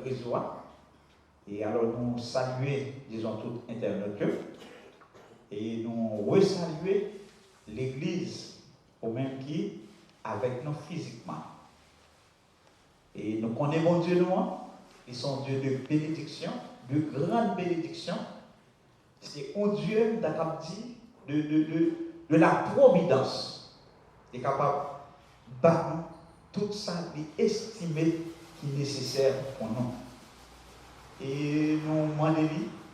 réseau. Et alors nous saluer, disons, tout Internet. Et nous resaluer l'Église, au même qui, avec nous physiquement. Et nous connaissons mon Dieu, nous, ils sont Dieu de bénédiction, de grande bénédiction. C'est un Dieu, d'accord, dit, de la providence. Il est capable de battre tout ça, d'estimer qui est nécessaire pour nous. Et nous demander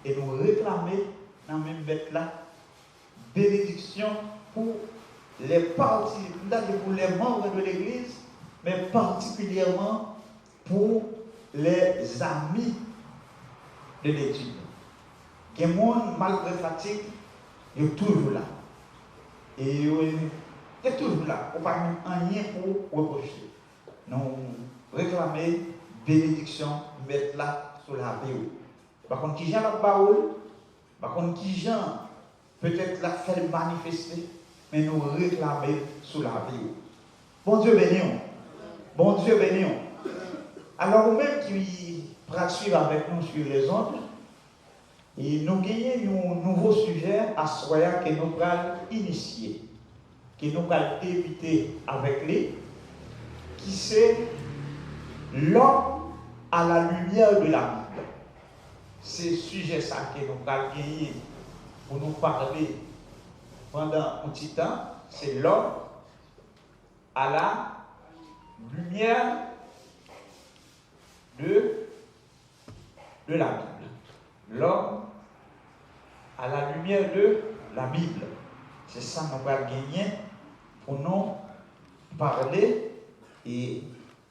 et nous réclamer dans la même bête là, bénédiction pour les partis, pour les membres de l'Église, mais particulièrement pour les amis de l'étude. Les gens, malgré fatigue, ils sont toujours là. Et ils sont toujours là. On ne peut pas rien pour reprocher. Nous réclamer bénédiction, mettre là sur la vie. Par contre, qui gens la parole, par contre, qui gens peut-être la fait manifester, mais nous réclamer sur la vie. Bon Dieu béni. Bon Dieu béni. Alors, vous-même qui pratiquez avec nous sur les ondes, et nous gagnons un nouveau sujet à soya que nous allons initier, que nous allons éviter avec lui, qui c'est l'homme à la lumière de la Bible. C'est sujet ça que nous allons gagner pour nous parler pendant un petit temps, c'est l'homme à la lumière de la Bible. L'homme à la lumière de la Bible. C'est ça que nous allons gagner pour nous parler et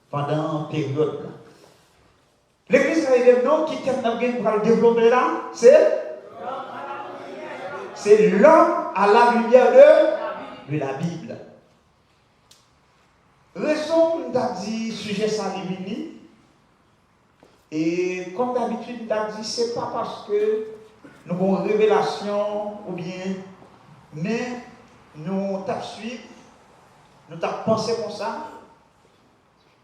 pendant une période là. L'église a des noms qui t'aiment pour le développer là, c'est l'homme à la lumière de la Bible. Raison d'a dit sujet ça limini. Et comme d'habitude d'as dit, c'est pas parce que nous avons une révélation ou bien, mais nous t'as suivi, nous t'as pensé comme ça,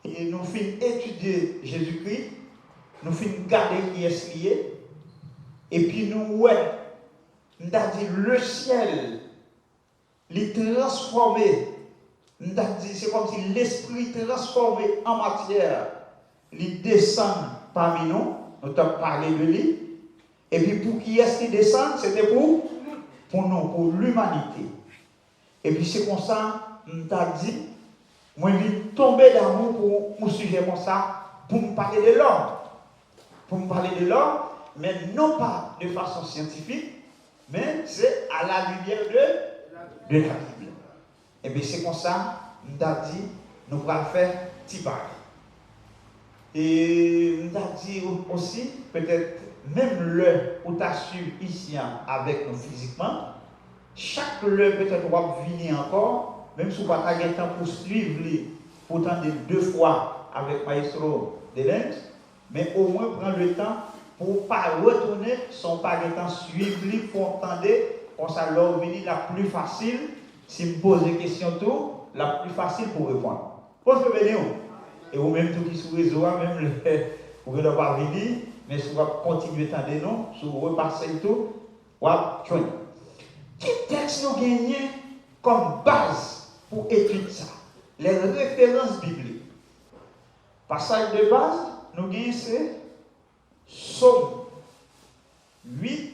et nous finissons étudier Jésus-Christ, nous finissons garder qui est lié, et puis nous t'as dit le ciel, les transformé, nous t'as dit c'est comme si l'esprit transformé en matière, il descend parmi nous, nous t'avons parlé de lui. Et puis pour qui est-ce qui descend? C'était pour nous, pour l'humanité. Et puis c'est comme ça, nous t'avons dit, moi je vais tomber d'amour pour un sujet comme ça, pour me parler de l'homme. Pour me parler de l'homme, mais non pas de façon scientifique, mais c'est à la lumière de la Bible. Et puis c'est comme ça, nous t'avons dit, nous allons faire petit bail. Et nous avons dit aussi, peut-être, même l'heure où tu as su ici avec nous physiquement, chaque heure peut-être va venir encore, même si vous n'avez pas le temps pour suivre, pour tenter 2 fois avec Maestro de l'Inde, mais au moins prendre le temps pour ne pas retourner, sans pas le temps suivre, pour entendre, comme ça leur venir la plus facile, si me pose des questions, tout, la plus facile pour répondre. Bonjour, venez. Et vous-même, tout qui sur le réseau, même vous ne pas venir, mais si vous continuez à entendre nous, si vous repassez tout, vous allez joindre. Quel texte nous gagnons comme base pour étudier ça? Les références bibliques. Passage de base, nous gagnons c'est Psaume 8,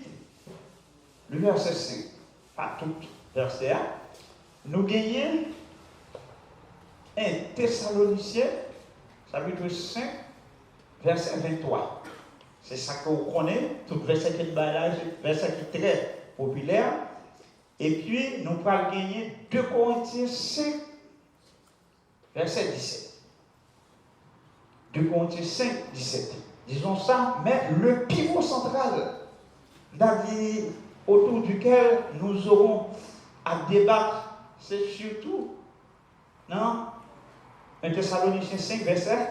le verset 5. Pas tout verset 1. Nous gagnons 1 Thessaloniciens, chapitre 5, verset 23. C'est ça que vous connaissez, tout verset qui est là, verset qui est très populaire. Et puis, nous allons gagner 2 Corinthiens 5, verset 17. 2 Corinthiens 5, 17. Disons ça, mais le pivot central, autour duquel nous aurons à débattre, c'est surtout, non, 1 Thessaloniciens 5, verset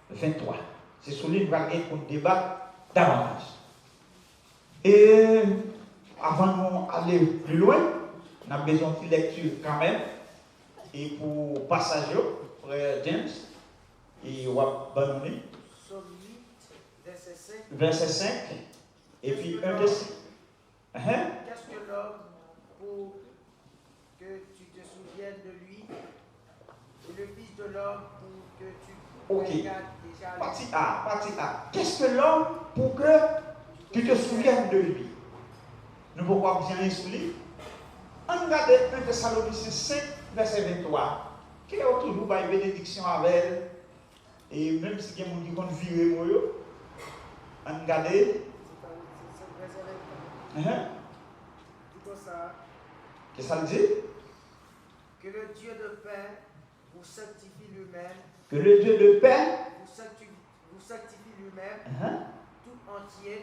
23. C'est sur lui qu'on débat davantage. Et avant d'aller plus loin, on a besoin de lecture quand même. Et pour passage, frère James, et on va abandonner. verset 5, et puis 1 de 6. Qu'est-ce que l'homme pour que tu te souviennes de lui, et le Fils de l'homme pour que tu regardes déjà Partie A. Qu'est-ce que l'homme pour que tu te souviennes de lui? Nous pouvons bien insuler. On regarde 1 Thessaloniciens 5, verset 23. Qui est toujours par bénédiction avec elle. Et même si il y a des gens qui vont virer, on regarde. Qu'est-ce que ça dit? Que le Dieu de paix vous sanctifie lui-même. Que le Dieu de paix vous sanctifie lui-même tout entier,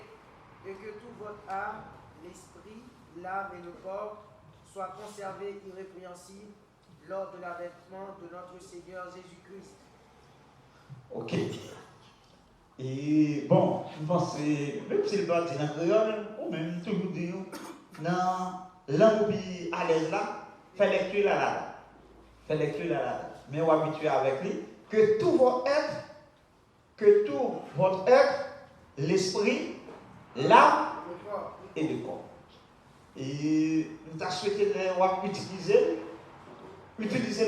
et que toute votre âme, l'esprit, l'âme et le corps soient conservés irrépréhensibles lors de l'avènement de notre Seigneur Jésus-Christ. Ok. Et bon, je pense que même si le doit dire en créole, ou même toujours dire dans langue à l'aise là, fais lecture là. Fais lecture là. Mais on va habituer avec lui que tout votre être, l'esprit, l'âme et le corps. Et nous avons souhaité utiliser le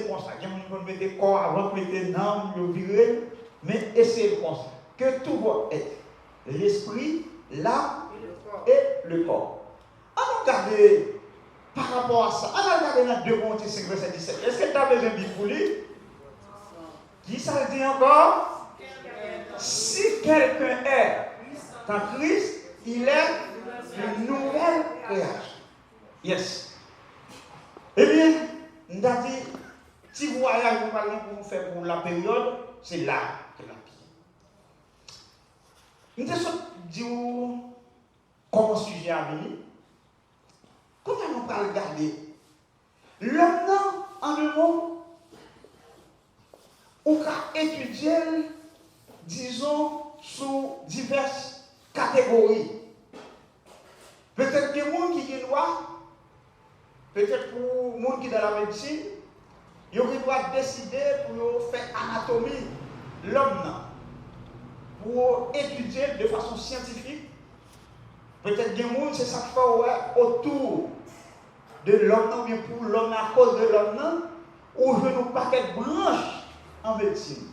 constat. Il y a des gens qui mettent corps avant de mettre l'âme, le virer, mais essayez le constat. Que tout votre être, l'esprit, l'âme et le corps. On regarde par rapport à ça. On a regardé dans 2 Corinthiens 5, verset 17. Est-ce que tu as besoin de Bible pour lire? Qui ça dit encore? Si quelqu'un est en Christ, il est une nouvelle création. Yes. Eh bien, nous avons dit, petit voyage pour nous faire pour la période, c'est là que la vie. Nous avons dit comment sujet à venir. Comment nous allons regarder l'homme en un mot, on va étudier, disons, sous diverses catégories. Peut-être qu'il y a des gens qui sont noirs, peut-être pour les gens qui sont dans la médecine, ils doivent décider pour faire anatomie l'homme, pour étudier de façon scientifique. Peut-être que les gens, c'est ça qui fait autour de l'homme, ou bien pour l'homme à cause de l'homme, ou je nous paquet de branches en médecine.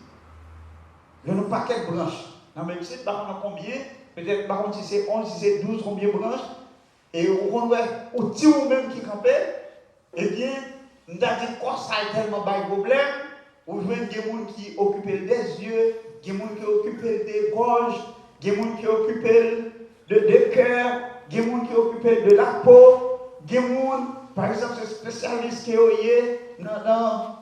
Je nous paquet de branches en médecine, par contre, combien? Peut-être par contre, si c'est 11, si c'est 12, combien de branches? Et au petit ou même qui campait, eh bien, nous avons dit que ça a tellement de problème, ou je veux des gens qui occupent des yeux, des gens qui occupent des gorges, des gens qui occupent de cœur, des gens qui occupent de la peau, des gens, par exemple, ce spécialiste qui est dans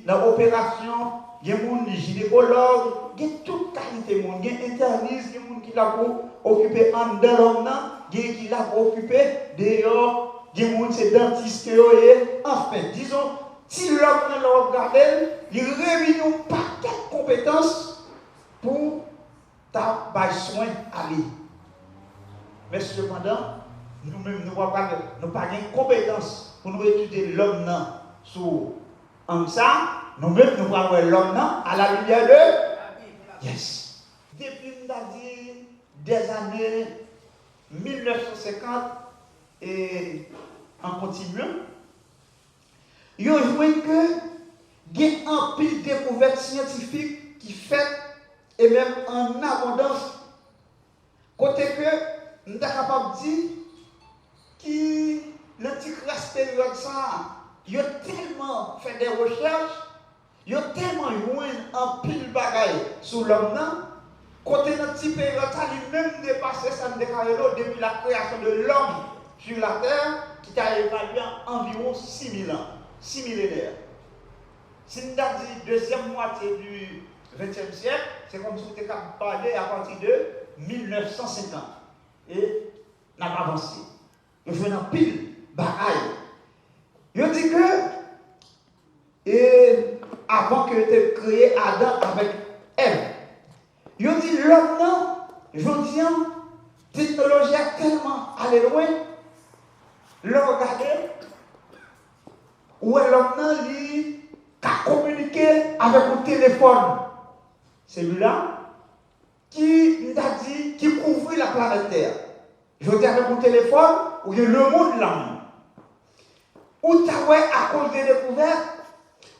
l'opération, il y a des gens gynécologues, il y a toute qualité de monde, il y a interniste, il y a des gens qui l'ont occupé en dedans, il y a qui l'ont occupé dehors, il y a des gens qui sont dentistes, enfin, disons, si l'homme l'a regardé, il réunit un paquet de compétences pour ta soin à lui. Mais cependant, nous-mêmes, nous n'avons pas de compétences pour nous étudier l'homme sous ça. Nous-mêmes, nous avons l'homme à la lumière de Yes. Depuis, nous avons dit des années 1950 et en continuant, il y a joué que il y a un pile de découvertes scientifiques qui fait et même en abondance. Côté que nous sommes capables de dire que l'antichrist période ça, il a tellement fait des recherches, il a tellement joué en pile bagaille sur l'homme. Côté notre petit période ça, il même dépassé ça depuis la création de l'homme sur la terre, qui a évalué environ 6 000 ans, 6 millénaires. Si nous avons dit deuxième moitié du XXe siècle, c'est comme si nous étions parlé à partir de 1950. Et nous avons avancé. Nous faisons un pile bagaille. Je dis que, avant que tu aies créé Adam avec Ève, je dis l'homme, je dis, la technologie a tellement allé loin, le regarder, où l'homme lui a communiqué avec un téléphone. Celui-là, qui nous a dit, qui couvrit la planète Terre. Je dis avec mon téléphone, où il y a le monde là. Ou tu as à cause des découvertes,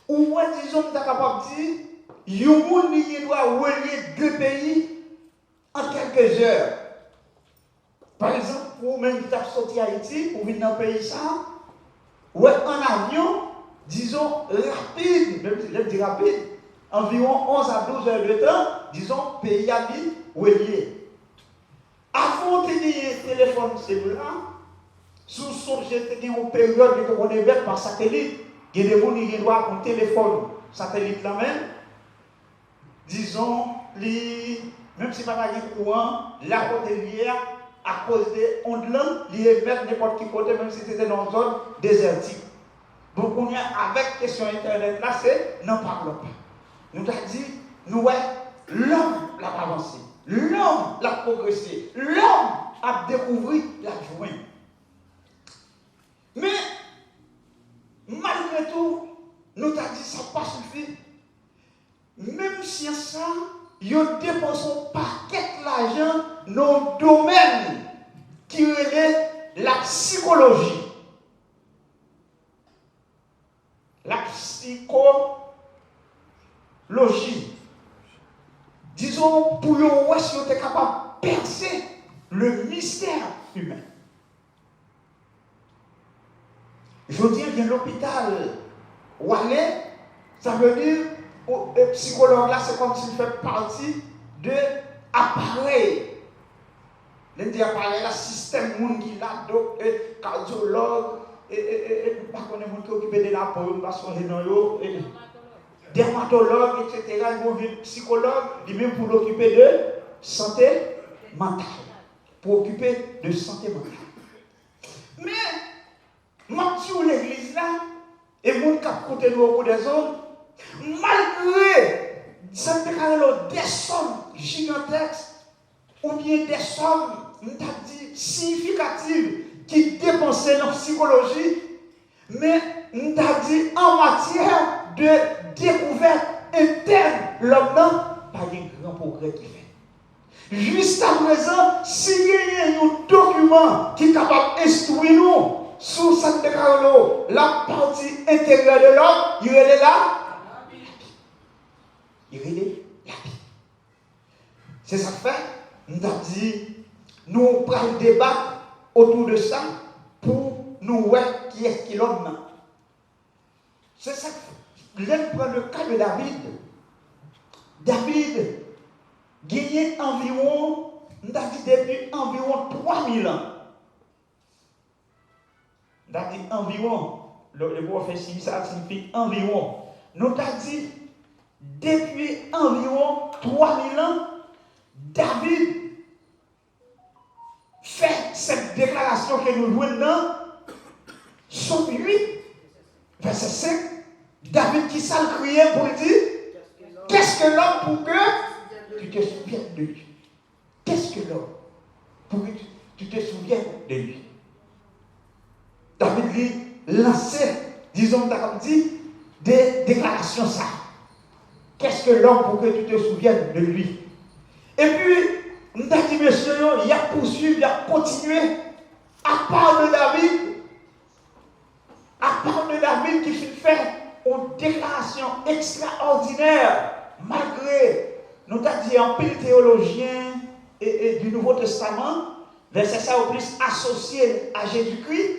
ou moi, disons, tu es capable de dire, il y a un monde qui doit relier deux pays en quelques heures. Par exemple, pour même qui t'a sorti à Haïti, pour venir dans le pays ça, ou en avion, disons, rapide, même si je dis rapide, environ 11 à 12 heures de temps, disons, pays à vie relié. Avant de tenir un téléphone cellulaire, sous son j'étais dans une période où on est bête par satellite, il y a des gens qui doivent un téléphone satellite là même, disons, même si pas de courant, la côté lière, à cause des ondes là, ils émettent n'importe qui côté, même si c'était dans une zone désertique. Donc on est avec question internet là, c'est n'en parlons pas. Nous avons dit, nous l'homme l'a avancé, l'homme l'a progressé, l'homme a découvert la joie. Mais malgré tout, nous avons dit ça n'a pas suffi. Même si ça, ils dépensé un paquet d'argent dans le domaine qui est la psychologie. La psychologie. Disons, pour voir si on est capable de percer le mystère humain. Je dis bien l'hôpital où aller, ça veut dire, le psychologue là, c'est comme s'il fait partie de l'appareil. Le dit appareil là, système monde qui là, donc, cardiologue, pas qu'on est monde qui occupé de la peau, parce qu'on est dans l'eau, dermatologue, etc. Ils vont venir psychologue, lui-même pour l'occuper de santé mentale. Pour occuper de santé mentale. Mais, Mathieu l'église là, et mon cap côté nous au bout des zones, malgré des sommes gigantesques, ou bien des sommes, significatives, qui dépensaient dans la psychologie, mais nous avons dit en matière de découverte interne, l'homme n'a pas de grand progrès qui fait. Jusqu'à présent, s'il y a un document qui est capable d'instruire nous sur cette déclaration, la partie intérieure de l'homme, il est là. Il est la vie. C'est ça que fait. Nous avons dit, nous prenons le débat autour de ça pour nous voir qui est qui l'homme. C'est ça que fait. Je prends le cas de David. David gagnait environ, nous avons dit depuis environ 3000 ans. David environ, le mot fait ça signifie environ. Nous avons dit depuis environ 3000 ans, David fait cette déclaration que nous jouons dans Somme 8, verset 5. David qui s'est crié pour dire, qu'est-ce que l'homme pour que tu te souviennes de lui? Qu'est-ce que l'homme pour que tu te souviennes de lui? David lui lançait, disons, dit, des déclarations ça. Qu'est-ce que l'homme pour que tu te souviennes de lui? Et puis, nous avons dit, monsieur, il a poursuivi, il a continué, à part de David qui fait une déclaration extraordinaire, malgré, nous avons dit, un pile théologien et du Nouveau Testament, verset ça au plus associé à Jésus-Christ,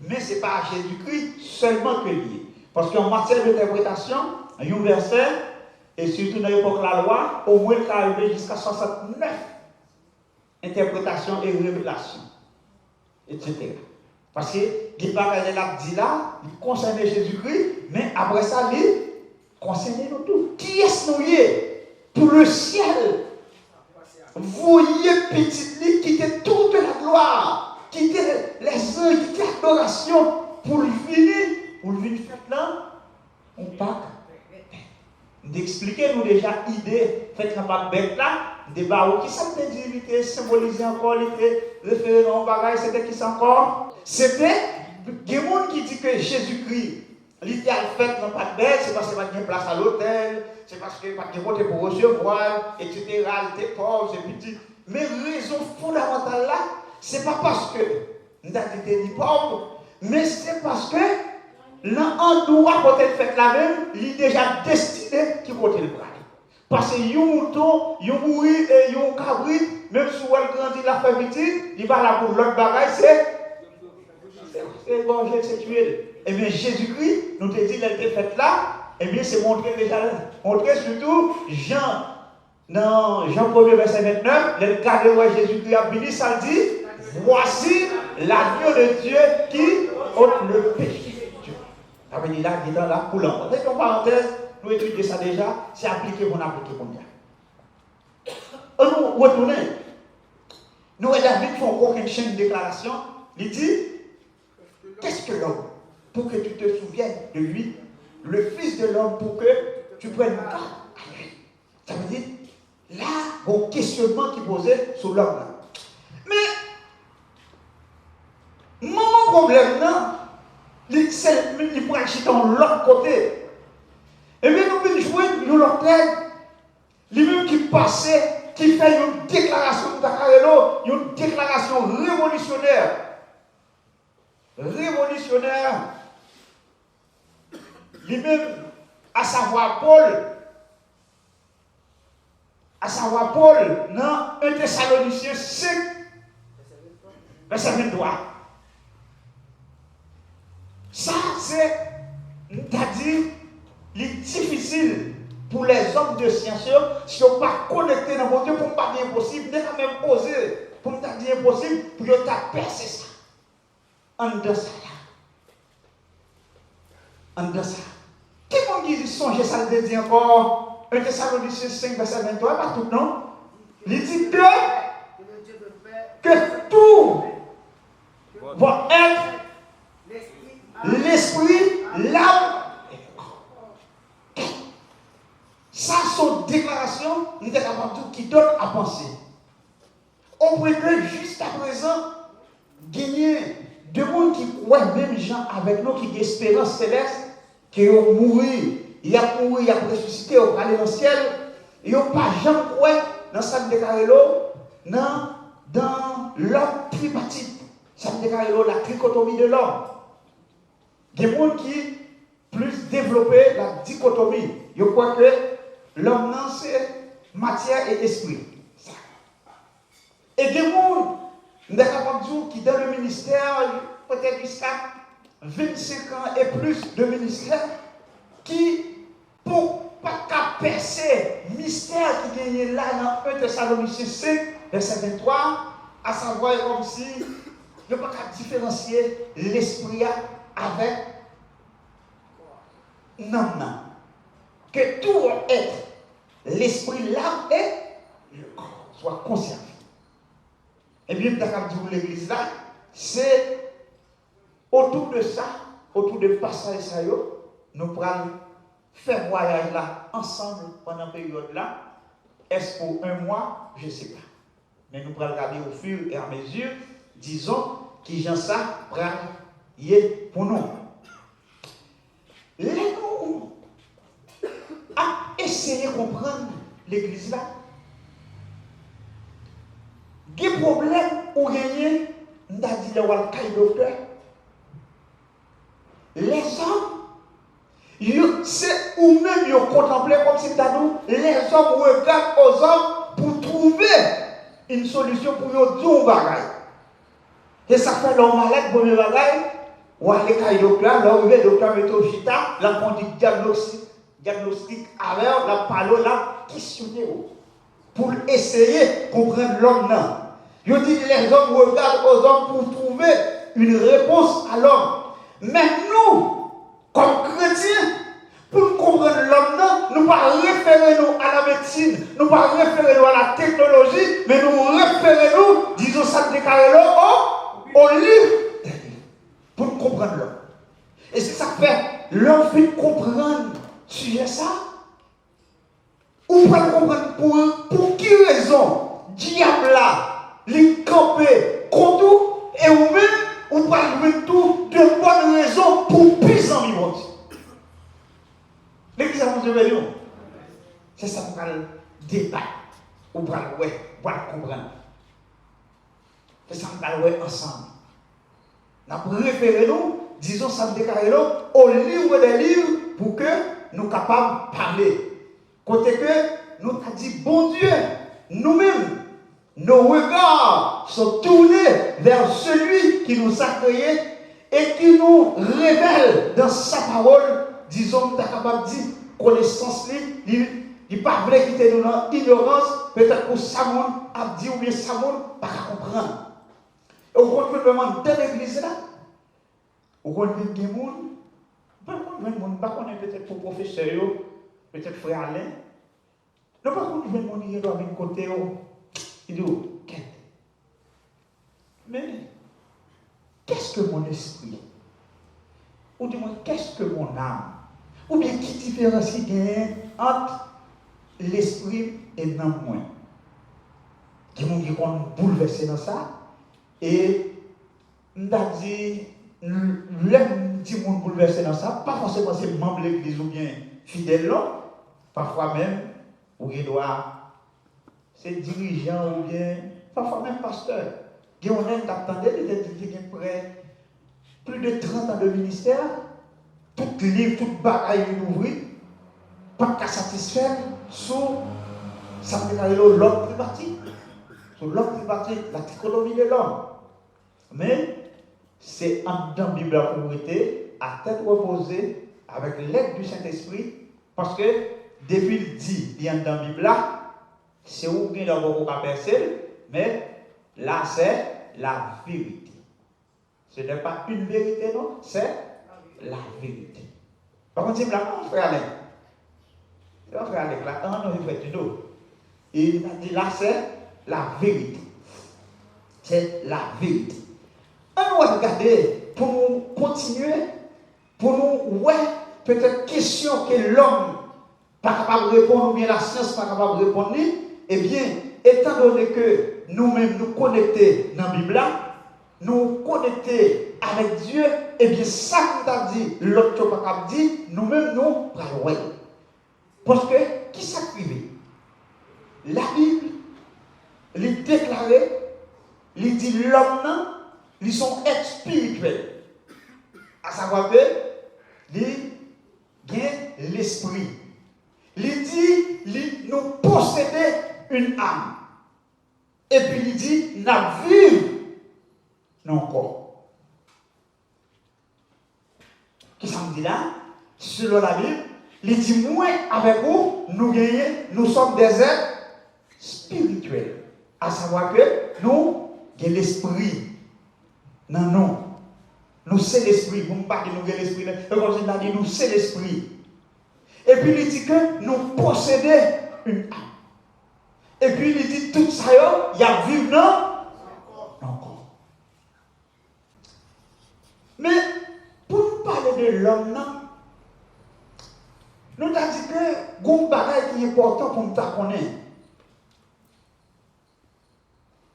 mais ce n'est pas à Jésus-Christ seulement que lié. Parce qu'en matière d'interprétation, il y a un verset, et surtout dans l'époque de la loi, au moins il est arrivé jusqu'à 69 interprétations et révélations, etc. Parce que il parle de la dit là, il concernait Jésus-Christ, mais après ça, il concernait nous tous. Qui est-ce nous pour le ciel? Voyez petit lit qui était toute la gloire, qui était les anges, qui était l'adoration pour le venir faire là, on part. D'expliquer nous déjà idée faites la pas bête là débat qui ça veut dire il était symbolisé encore il était référé en bagaille c'était qui ça encore c'était des gens qui dit que Jésus-Christ il était fait dans pas bête c'est parce qu'il n'y a pas de place à l'hôtel c'est parce qu'il n'y a pas de côté pour recevoir etc il était pauvre c'est petit Mais raison fondamentale là, c'est pas parce que nous avons été pauvres, mais c'est parce que l'endroit quand elle fait la même, il est déjà destiné qui côté le bras. Parce que un mouton, un mourir et un cabrit, même si elle grandit la fait petite, il va là pour l'autre bagaille, c'est manger, c'est tuer. Eh bien, Jésus-Christ, nous te dit, elle était faite là, eh bien, c'est montrer déjà, montrer surtout dans Jean 1er, verset 29, le cas de Jésus-Christ a béni, ça dit, voici l'agneau de Dieu qui ôte le péché de Dieu. Ça veut dire là, il est dans la coulante. Avec une parenthèse, nous étudions ça déjà, c'est appliqué pour appliquer pour nous. Nous retournons. Nous, David, font aucune chaîne de déclaration. Il dit, qu'est-ce que l'homme pour que tu te souviennes de lui, le Fils de l'homme pour que tu prennes garde à lui. Ça veut dire, là, mon questionnement qui posait sur l'homme. Mais, mon problème, non, il pourrait acheter dans l'autre côté. Et bien, nous pouvons jouer nous l'autre lui-même qui passait, qui fait une déclaration de Takarelo, une déclaration révolutionnaire. Révolutionnaire. Lui-même, à savoir Paul, dans 1 Thessaloniciens 5, verset 23. Ça, c'est, c'est-à-dire, il est difficile pour les hommes de science, si on ne sont pas connectés dans mon Dieu, pour ne pas dire impossible, n'est quand même oser, pour ne pas dire impossible, pour ne pas percer ça. En de ça, là. En de ça. Qui m'a dit, songez ça, le dit encore, 1 Thessaloniciens 5, verset 23, pas tout, non? Il dit que tout va être l'esprit, l'âme et le corps. Ça, son déclaration, il est capable de tout qui donne à penser. On pourrait jusqu'à présent gagner deux mondes qui croient même gens avec nous, qui ont espérance céleste, qui ont mouru, il a mouru, il a ressuscité, il a allé dans le ciel, ils n'ont pas jamais cru dans ça de Carrelo, dans l'homme tripartite. Ça de Carrelo, la trichotomie de l'homme. Il y a des gens qui plus développé la dichotomie. Ils croient que l'homme, c'est matière et esprit. Et il y a des gens qui, dans le ministère, peut-être jusqu'à 25 ans et plus de ministère, qui, pour ne pas percer le mystère qui est là dans 1 Thessaloniciens 5, verset 23, à savoir comme si il ne peut pas différencier l'esprit avec non. Que tout être, l'esprit, l'âme et le corps soient conservés. Et bien, dans l'église là, c'est autour de ça, autour de passage ça, nous pourrons faire voyage là ensemble pendant la période là. Est-ce pour un mois? Je ne sais pas. Mais nous pourrons regarder au fur et à mesure, disons, qui j'en ça pour nous. Nous à essayer de comprendre l'église là. Il y a des problèmes où gagner, nous avons dit le docteur. Les hommes, c'est ou même ils contemplent comme si les hommes regardent aux hommes pour trouver une solution pour eux dire un bagage. Et ça fait l'homme malade pour le bagage. Ou aller au docteur, là où le docteur met au chita, là on dit diagnostic alors la parole là questionner pour essayer de comprendre l'homme là. Je dis que les hommes regardent aux hommes pour trouver une réponse à l'homme. Mais nous, comme chrétiens, pour comprendre l'homme là, nous ne pas référer nous à la médecine, nous ne pas référer nous à la technologie, mais nous référer nous, disons ça de Carrelo, au livre pour comprendre l'homme. Et c'est ça que fait l'homme fait comprendre sujet ça. Ou pas comprendre pour qui raison diable là, les camper contre tout, et ou même ou pas jouer tout de bonnes raisons pour plus en vivre. L'église a de rébellion. C'est ça qu'on va le débat. Ou pas comprendre. C'est ça qu'on va ensemble. Nous avons référé nous, disons ça déclaré au livre des livres pour que nous soyons capables de parler. Côté que nous avons dit, bon Dieu, nous-mêmes, nos regards sont tournés vers celui qui nous a créés et qui nous révèle dans sa parole, disons, nous sommes capables de dire, connaissance, il n'est pas vrai quitter nous dans l'ignorance, peut-être pour ça, on a dit ou bien ça, on pas comprendre. Et au contraire, vraiment, dans l'église là, au contraire, il y a des gens, pas qu'on est peut-être pour professeur, peut-être frère Alain, non pas qu'on est gens qui doivent venir côté, il dit, qu'est-ce? Mais, qu'est-ce que mon esprit? Ou du moins, qu'est-ce que mon âme? Ou bien, qui différencie entre l'esprit et l'âme? Il y a des gens qui sont bouleversés dans ça. Et, on a dit, l'homme dit monde bouleversé dans ça, pas forcément c'est membre de l'église ou bien fidèle, parfois même, ou il doit, c'est dirigeant ou bien, parfois même pasteur. Il y a un homme qui attendait, il y a près plus de 30 ans de ministère, tout livre, toute bagaille ouvrir, pas qu'à satisfaire sur ça me l'homme privatique, sur l'homme privatique, la psychologie de l'homme. Mais c'est en dans la Bible pour être à tête reposée avec l'aide du Saint-Esprit, parce que depuis le dit, il y a dans la Bible là, c'est où bien d'abord qu'on a percé, mais là c'est la vérité. Ce n'est pas une vérité, non, c'est la vérité. Par contre, c'est là, mon frère Alain. C'est mon frère Alain, là, non, il fait du dos. Et il a dit là, c'est la vérité. C'est la vérité. On va regarder pour nous continuer, pour nous, peut-être question que l'homme n'est pas capable de répondre, ou bien la science n'est pas capable de répondre, eh bien, étant donné que nous-mêmes nous connectés dans la Bible, nous connectés avec Dieu, eh bien, ça qu'on a dit, l'autre n'a pas capable de dire, nous-mêmes nous parlons. Parce que, qui s'acrivait? La Bible, il déclarait, il dit l'homme, ils sont êtres spirituels. À savoir que, ils ont l'esprit. Il dit, nous possédons une âme. Et puis il dit, nous vivons non corps. Qu'est-ce que ça me dit là? Selon la Bible, il dit, moi avec vous, nous sommes des êtres spirituels. À savoir que nous avons l'esprit. Non. Nous c'est l'esprit. Vous ne pas que nous avons l'esprit. Le Conseil a dit, nous c'est l'esprit. Et puis il dit que nous possédons une âme. Et puis il dit tout ça, il y a vivre non corps. Mais pour nous parler de l'homme, nous avons dit que il y a un bagage qui est important pour nous connaître.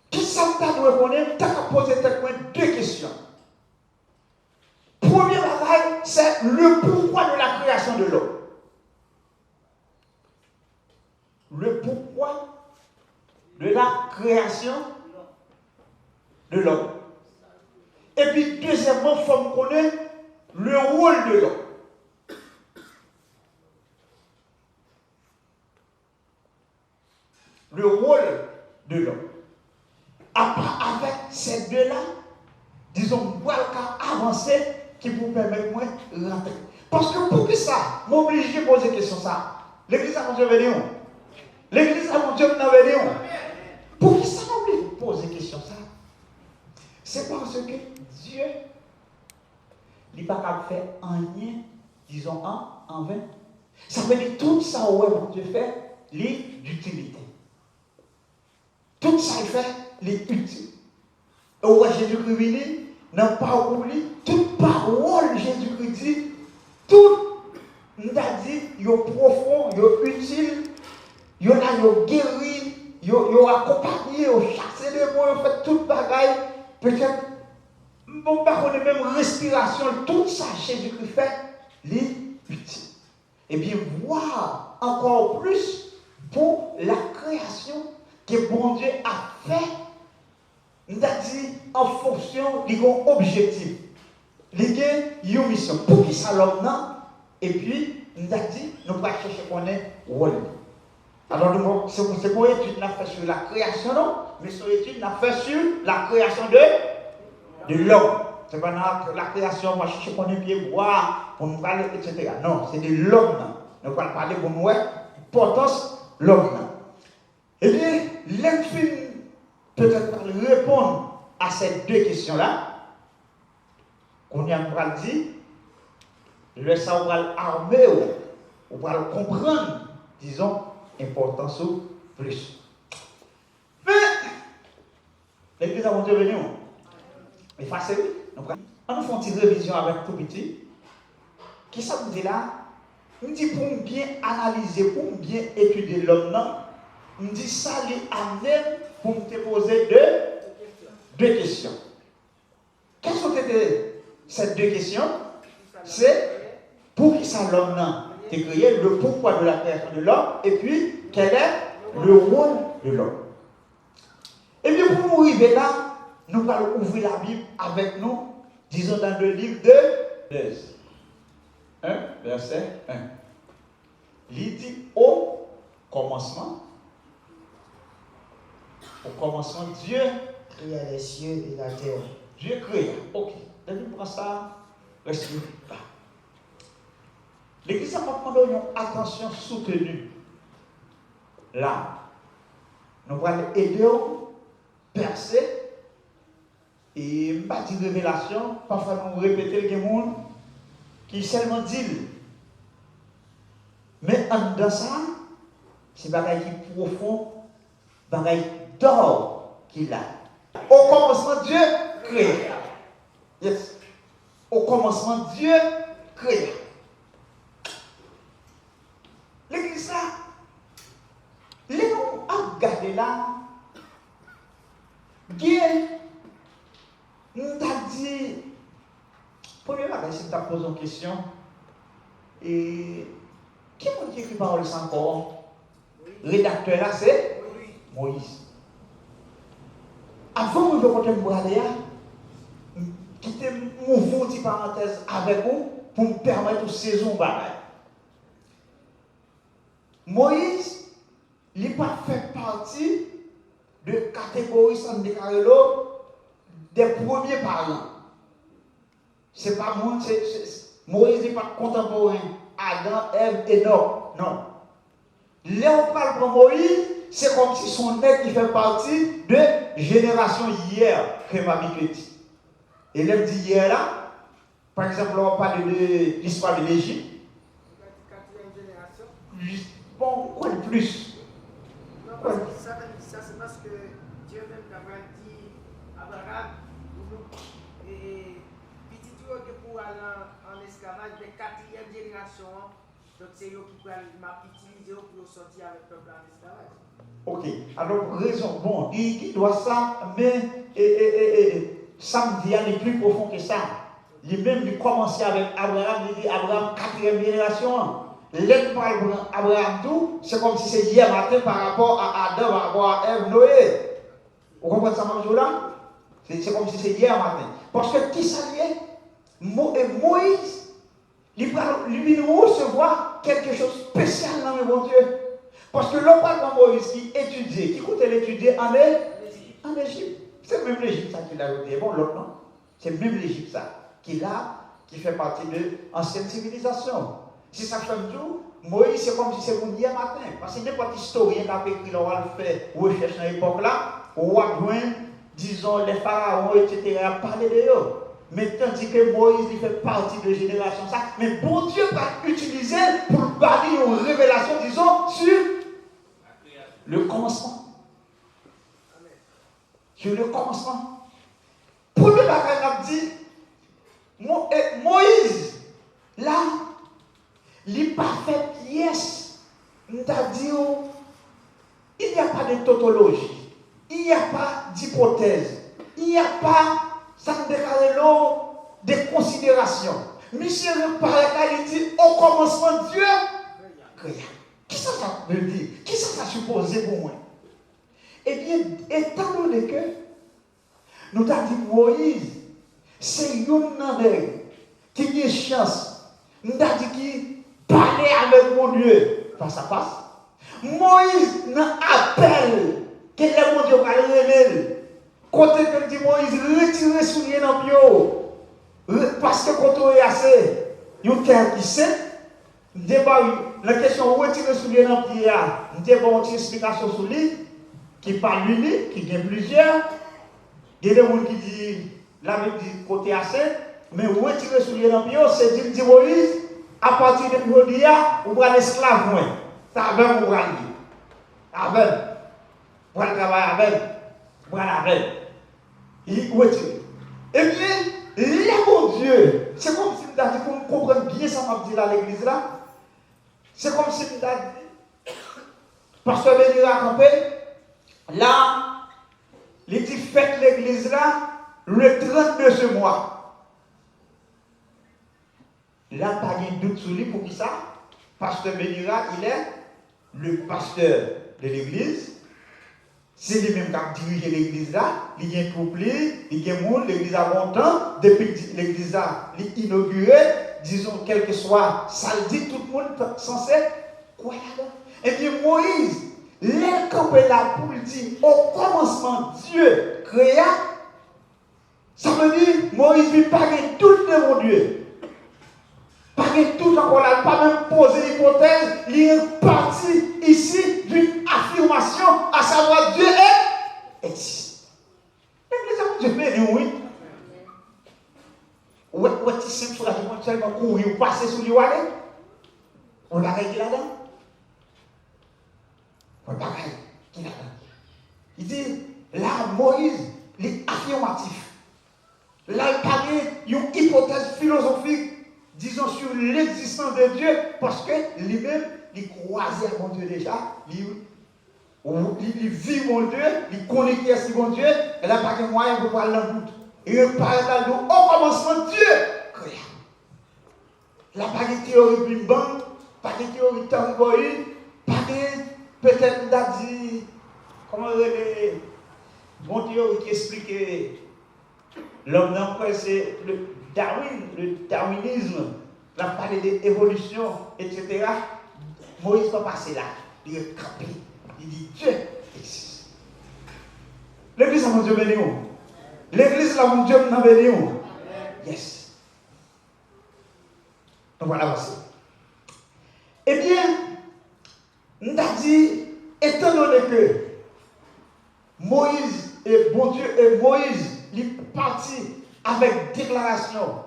Qui ça nous doit connaître? Tu as posé deux questions. Premier bagage, c'est le pourquoi de la création de l'homme. Le pourquoi de la création de l'homme. Et puis, deuxièmement, il faut connaître le rôle de l'homme. Le rôle de l'homme. Avec ces deux-là, disons, voilà avancer qui vous permet moi de rentrer. Parce que pour que ça, m'oblige de poser question ça. L'église a mon Dieu venu. L'église a mon Dieu venu. Pour que ça m'oblige de poser question ça. C'est parce que Dieu n'est pas capable de faire rien, disons en vain. Ça veut dire tout ça où mon Dieu fait, l'utilité. Tout ça il fait, l'utile. Et où Jésus-Christ venu, n'a pas oublié, toute parole Jésus-Christ dit, tout, nous a dit, il est profond, il est utile, il est guéri, il est accompagné, il est chassé les mots, il fait toute bagaille, peut-être, bon, par contre, même respiration, tout ça Jésus-Christ fait, l'utile. Et bien, voir encore plus pour la création que bon Dieu a fait nous avons dit en fonction de l'objectif. Il y a une mission. Pour qui ça l'homme non? Et puis, nous avons dit, nous allons chercher qu'on est rôle. Alors, c'est pour étude qu'on a fait sur la création, non? Mais sur l'étude qu'on a fait sur la création de l'homme. C'est pas la création, moi je cherche qu'on est bien bois, pour nous parler, etc. Non, c'est de l'homme. Nous allons parler pour nous, l'importance de l'homme. Eh bien, l'infime peut-être répondre à ces deux questions-là. Qu'on y a dit, le savoir armé, on va le comprendre, disons, importance ou plus. Mais, l'église a monté venu. Mais facile, on nous fait une petite révision avec tout petit. Qui ça vous dit là? On dit pour bien analyser, pour bien étudier l'homme, non? On dit ça, lui amène pour me te poser deux questions. Quelles sont ces deux questions? C'est pour qui ça l'homme non? C'est créé, le pourquoi de la création de l'homme, et puis quel est le rôle de l'homme. Et bien pour nous arriver là, nous allons ouvrir la Bible avec nous, disons dans le livre de Genèse 1, verset 1. Il dit au commencement, Dieu créa les cieux et la terre. Dieu créa. Ok. Depuis pour ça, respire là. L'Église a demandé une attention soutenue. Là, nous allons aider à percer et bâtir une révélation. Parfois, nous répéter le monde qui seulement dit. Mais en dedans ça, c'est un bagage qui profond, un bagage d'or qu'il a. Au commencement, Dieu créa. Yes. Au commencement, Dieu créa. L'église là, les gens à regarder là, Dieu nous a dit, première bagage, si tu as posé une question, et qui m'a écrit parole sans encore? Rédacteur là, c'est Moïse. Avant de porter le bras là, quitter mon petit parenthèse avec vous pour me permettre de saison bagaille. Moïse, il n'a pas fait partie de catégorie sans déclarer des premiers parents. C'est pas moi, Moïse n'est pas contemporain. Adam, Ève, Enoch. Non. Là, on parle pour Moïse, c'est comme si son nez qui fait partie de génération hier que m'a dit. Et là, dit hier là, par exemple, on parle de l'histoire de l'Égypte. Quatrième génération. Bon, quoi de plus? Non, parce que ça, c'est parce que Dieu même avait dit à Abraham, et petit tour pour aller en esclavage, de quatrième génération, donc c'est eux qui m'a utilisé pour sortir avec le peuple en esclavage. Ok, alors raison, bon, il doit ça, mais samedi est plus profond que ça. Il même il commençait avec Abraham, il dit Abraham, quatrième génération. L'aide par Abraham tout, c'est comme si c'est hier matin par rapport à Adam, par rapport à Ève, Noé. Vous comprenez ça, même là? C'est comme si c'est hier matin. Parce que qui ça lié? Moïse, il nous recevoir quelque chose de spécial dans le bon Dieu. Parce que l'on parle de Moïse qui étudiait, qui comptait l'étudier en Égypte. C'est même l'Égypte ça qu'il a été. Bon, l'autre non. C'est même l'Égypte ça qui fait partie de l'ancienne civilisation. Si ça fait tout, Moïse c'est comme si c'est mon hier matin. Parce que n'importe historien qui a écrit, on va le faire recherche dans l'époque là, on va joindre, disons, les pharaons, etc., parler de eux. Mais tandis que Moïse il fait partie de génération ça, mais bon Dieu va utiliser pour bâtir une révélation, disons, sur le commencement. Sur le commencement. Pour le bagage, on a dit, Moïse, là, il n'a pas fait pièce. On a dit, il n'y a pas de tautologie, il n'y a pas d'hypothèse, il n'y a pas, ça me déclare l'eau, de considération. Michel parle là, il dit, au commencement, Dieu créa. Qui ça veut dire? Qui ça supposé pour moi? Eh bien, étant donné que nous avons dit Moïse, c'est une qui a chance. Nous avons dit qui parler avec mon Dieu face à face. Moïse n'a appel que le mon Dieu va le révéler. Quand il dit Moïse, retirez souliers dans le bio. Parce que quand on est assez, il y a une terre qui sait. La question retirer souliers dans le pied, nous avons une explication sur lui, qui parle lui, qui vient plusieurs. Il y a des gens qui disent, la Bible dit côté assez, mais retirer souliers dans le pied, c'est dire Moïse, à partir de aujourd'hui, vous prenez l'esclave, moi. Ça va vous prendre. Avec. Vous allez travailler avec. Vous allez avec. Il retire. Eh bien, là, mon Dieu, c'est comme si nous avons dit, pour comprendre bien ça, m'a dit là, l'église là. C'est comme si nous avons dit, Pasteur Béni raconté, là, il dit, faites l'église là, le 30 de ce mois. Là, pas de doute sur lui pour qui ça? Pasteur Bénira, il est le pasteur de l'église. C'est lui-même qui a dirigé l'église là. Il y a un couple, il y a un monde, l'église a longtemps. Depuis que l'église a inauguré, disons, quel que soit samedi, tout le monde est censé quoi là-dedans. Et bien Moïse, l'incampé là pour dire, au commencement, Dieu créa. Ça veut dire, Moïse ne pas tout de mon Dieu. Pas tout encore là, pas même poser l'hypothèse, il est parti ici d'une affirmation, à savoir Dieu existe. L'église a Dieu oui. Ou est-ce simple sur la demande seulement courir ou passer sur lui aller? On va régler là-dedans. On va régler là-dedans. Il dit, là, Moïse, il est affirmatif. Là, il parle d'une hypothèse philosophique. Disons sur l'existence de Dieu, parce que lui-même, il croisait à mon Dieu déjà, il vit mon Dieu, il connaît qui est mon Dieu, et là, pas de moyen pour parler dans le doute. Il parle dans le doute. Au commencement, Dieu créa. Là, pas de théorie d'une banque, pas de théorie tambourine, pas de, peut-être, on a dit, comment les bon théorie qui explique l'homme d'après, c'est le darwinisme, la parlé d'évolution, etc. Moïse va passer là. Il est campé. Il dit Dieu existe. L'église, mon Dieu, béni où? L'église, là, mon Dieu, n'a béni où? Yes. Donc voilà, voici. Eh bien, nous avons dit, étant donné que Moïse est bon Dieu, et Moïse, il est parti avec déclaration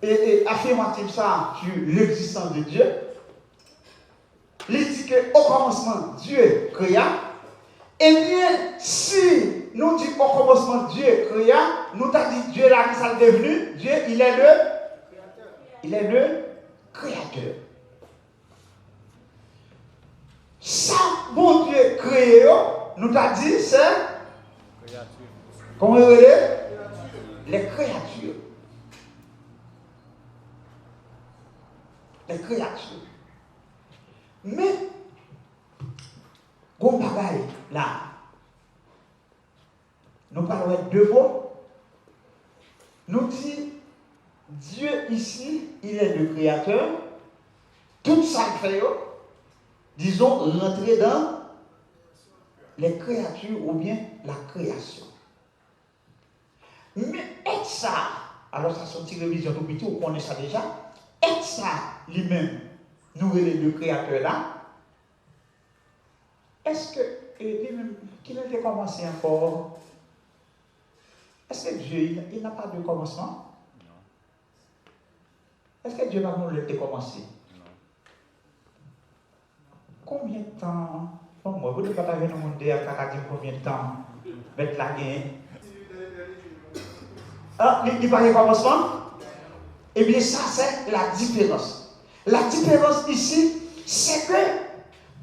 et affirmative ça sur l'existence de Dieu. Il dit qu'au commencement, Dieu créa. Eh bien, si nous disons au commencement, Dieu créa, nous avons dit Dieu là qui s'est devenu, Dieu, il est le créateur. Ça, bon Dieu créé, nous avons dit, c'est comment on dit? Les créatures. Les créatures. Mais, bon bagaille, là, nous parlons de deux mots. Nous disons, Dieu ici, il est le créateur. Tout ça fait, disons, rentrer dans les créatures ou bien la création. Mais est ça, alors ça sortit révision tout petit, on connaît ça déjà, est ça lui-même, nous le créateur là, est-ce que lui-même, qu'il a commencé encore? Est-ce que Dieu, il n'a pas de commencement? Non. Est-ce que Dieu n'a pas de commencer? Non. Combien de temps? Bon, moi, vous ne pouvez pas arriver dans le monde à dire combien de temps mettre la gain? Ah, il n'y a pas de commencement? Eh bien, ça, c'est la différence. La différence ici, c'est que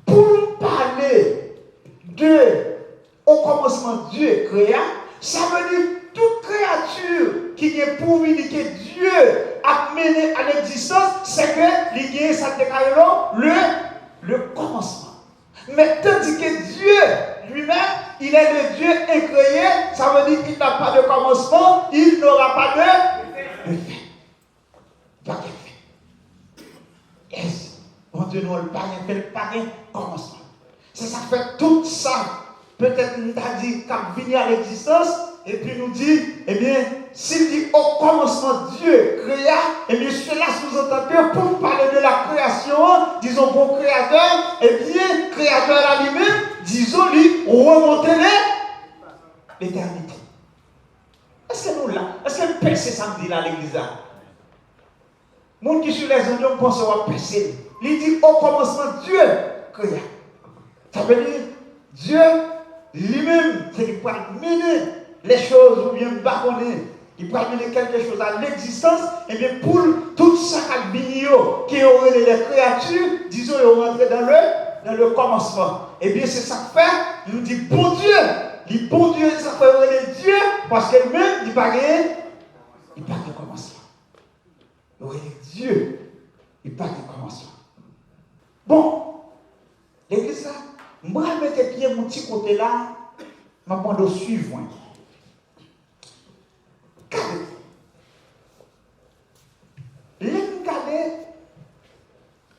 pour parler de au commencement Dieu créa, ça veut dire toute créature qui est pourvue que Dieu a mené à l'existence, c'est que l'idée, ça déclare le commencement. Mais tandis que Dieu lui-même, il est le Dieu incréé, Ça veut dire qu'il n'a pas de commencement, il n'aura pas de fin. Pas de fin. Yes. Bon Dieu, nous, le pareil, fait le pareil commencement. C'est ça fait tout ça. Peut-être nous t'a dit qu'à venir à l'existence, et puis nous dit, eh bien, s'il dit au commencement Dieu créa, eh bien cela sous-entend que pour parler de la création, disons bon créateur, eh bien, créateur à lui-même, disons lui, remonter l'éternité. Est-ce que nous là, est-ce que le percé samedi là à l'église là? Monde qui sur les ondes pense à percer. Il dit au commencement Dieu créa. Ça veut dire Dieu lui-même, c'est qu'il peut mener les choses ou bien bâtonner. Il peut amener quelque chose à l'existence, et bien pour tout ça qui aurait les créatures, disons, ils vont rentrer dans le commencement. Et bien c'est ça que fait, il nous dit bon Dieu. Il dit bon Dieu, ça fait Dieu, parce que même, il parle de commencement. Dieu, il parle de commencement. Bon, l'église là, moi, je vais mettre pied mon petit côté là, je vais prendre au suivant. Regardez,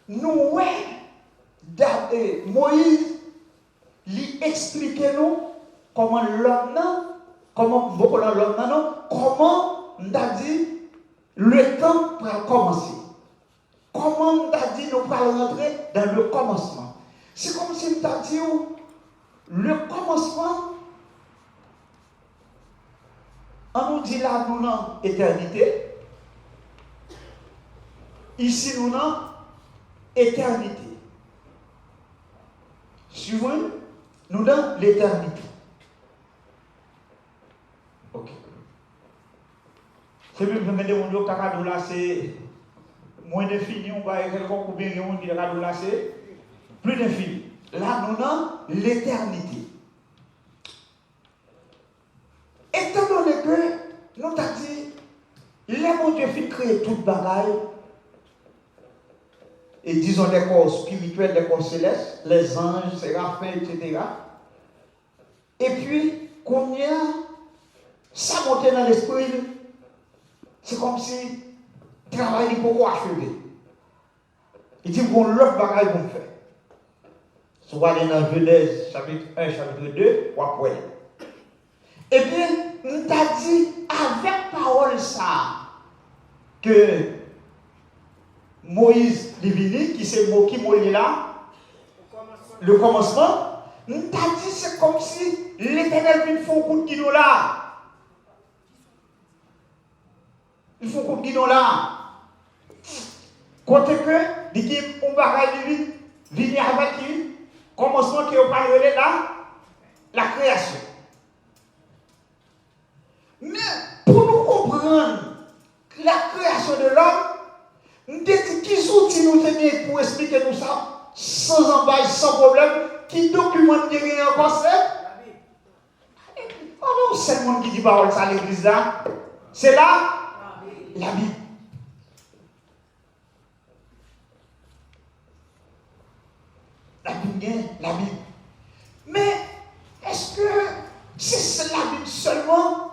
nous, Moïse, lui expliquer nous comment l'homme, comment on a dit le temps pour commencer. Comment on a dit nous allons rentrer dans le commencement. C'est comme si on a dit le commencement, on nous dit là, nous avons éternité. Ici, nous avons éternité. Suivant, nous avons l'éternité. Ok. C'est même que je me dis, cadeau là, c'est moins d'infini, on va y avoir combien de monde qui est cadeau là, c'est plus d'infini. Là, nous avons l'éternité. Étant donné que nous avons dit, les mon Dieu fit créer toute bagaille, et disons les corps spirituels, les corps célestes, les anges, séraphins, etc. Et puis, combien ça montait dans l'esprit, c'est comme si le travail n'est pas achevé. Il dit, bon, l'autre bagaille qu'on fait. Soit aller dans Genèse, chapitre 1, chapitre 2, ou après. Et bien, on t'a dit, avec parole ça, que Moïse divini, qui s'est moqué là, le commencement, on t'a dit, c'est comme si l'Éternel vient faire un coup de guidon là. Il faut qu'on dise là. Quand que, dit qu'on va venir avec qui, commencement qui est parlé là, la création. Mais pour nous comprendre la création de l'homme, nous disons qui outils nous tenons pour expliquer nous ça, sans embâche, sans problème, qui documente rien encore c'est. Oh non, c'est le monde qui dit parole ça à l'église là. C'est là. La Bible. La Bible. Mais est-ce que c'est la Bible seulement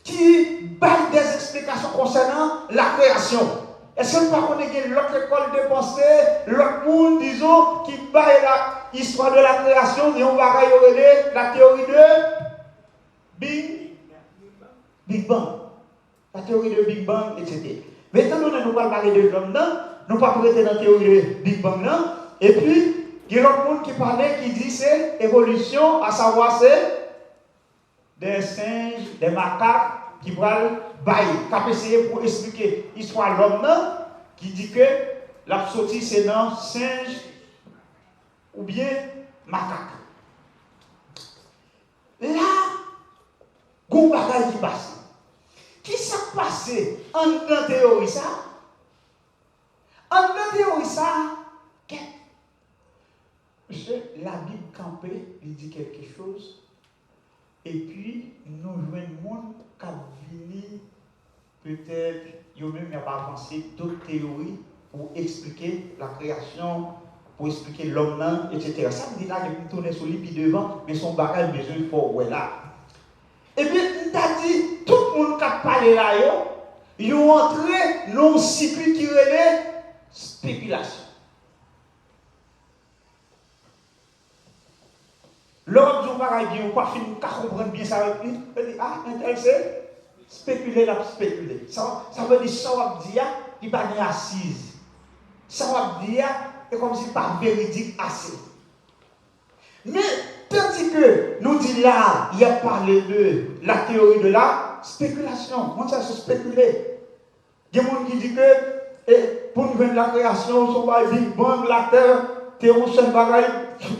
qui baille des explications concernant la création? Est-ce que nous ne connaissons pas l'autre école de pensée, l'autre monde, disons, qui baille l'histoire de la création et on va regarder la théorie de Big Bang? La théorie de Big Bang, etc. Mais étant donné que nous ne parlons pas de l'homme, nous ne parlons pas de la théorie de Big Bang, et puis, il y a l'autre monde qui parlait, qui dit c'est évolution, à savoir c'est des singes, des macaques qui veulent bailler, qui essayer pour expliquer l'histoire de l'homme, qui dit que la sortie c'est dans singe ou bien macaque. Là, il y a un bagage qui passe. Qui s'est passé en dans théorie ça? En dans théorie ça, la Bible campée, il dit quelque chose, et puis nous jouons le monde qui a venu, peut-être, il n'y a pas avancé d'autres théories pour expliquer la création, pour expliquer l'homme, etc. Ça me dit là, il y a une tournée sur lui, puis devant, mais son bagage besoin de fort, ouais là. Et puis, allé là, ils ont entré dans un cycle qui relève spéculation. L'homme du pareil, il n'a pas fini de comprendre bien ça. Il dit, ah, intéressé, spéculer, la spéculer. Ça veut dire, ça va dire, il n'est pas assise. Ça va dire, c'est comme si pas véridique assez. Mais, tandis que nous disons là, il y a parlé de la théorie de la spéculation. Comment ça se spéculer? Il y a des gens qui disent que pour nous faire la création, on va vivre bon, la terre, c'est un seul bagage,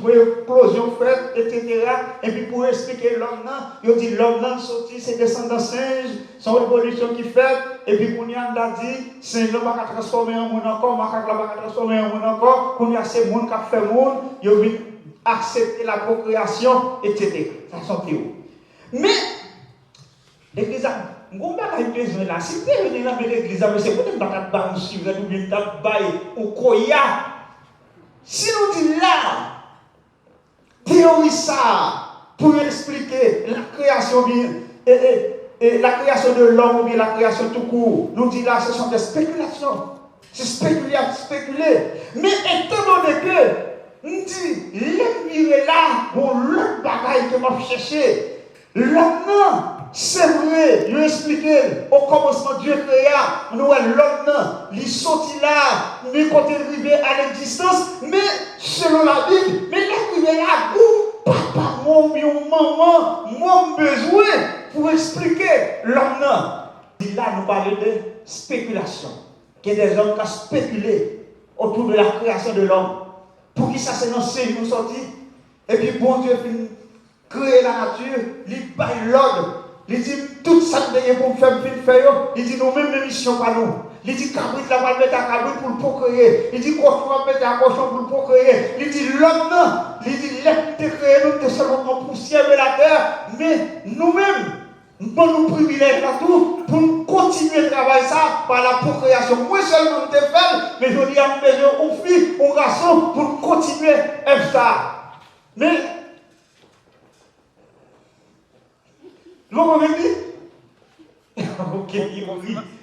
pour explosion faite, etc. Et puis pour expliquer l'homme, il dit l'homme sorti, c'est descendant singe, son évolution qui fait, et puis pour nous, on a dit, singe ne va pas transformer en monde encore, macaque ne va pas transformer en monde encore, pour nous, c'est monde qui a fait monde, il veut accepter la procréation, etc. Ça sont théories. Mais, l'église a besoin là. Si vous venez dans l'église, c'est peut-être pas de suivre, ou bien de ou koya. Si nous disons là, théorie ça, pour expliquer la création, la création de l'homme ou bien la création tout court, nous disons là, ce sont des spéculations. C'est spéculer. Mais étant donné que, nous disons, l'ennemi là, pour l'autre bagaille que m'a cherché, l'homme, c'est vrai, il a expliqué au commencement Dieu créa, nous l'homme, il sorti là, mais quand il est arrivé à l'existence, mais selon la Bible, mais il est arrivé là où papa, mon maman, mon besoin pour expliquer l'homme. Là, nous parlons de spéculation, qu'il y a des hommes qui ont spéculé autour de la création de l'homme. Pour qui ça c'est dans ce nous sorti, et puis bon Dieu finit créer la nature, il baille l'ordre. Il dit tout ça pour me faire il dit nous-mêmes mission pas nous. Il dit cabrit la va mettre à cabrit pour le procréer. Il dit cochon va mettre à cochon pour le procréer. Il dit l'homme non. Il dit l'être créé nous t'es seulement en poussière de la terre, mais nous-mêmes nous privilèges à tout pour continuer à travailler ça par la procréation. Moi seulement t'es fait, mais je dis à mes aux filles, aux garçons pour continuer à faire ça. Mais vous m'avez dit?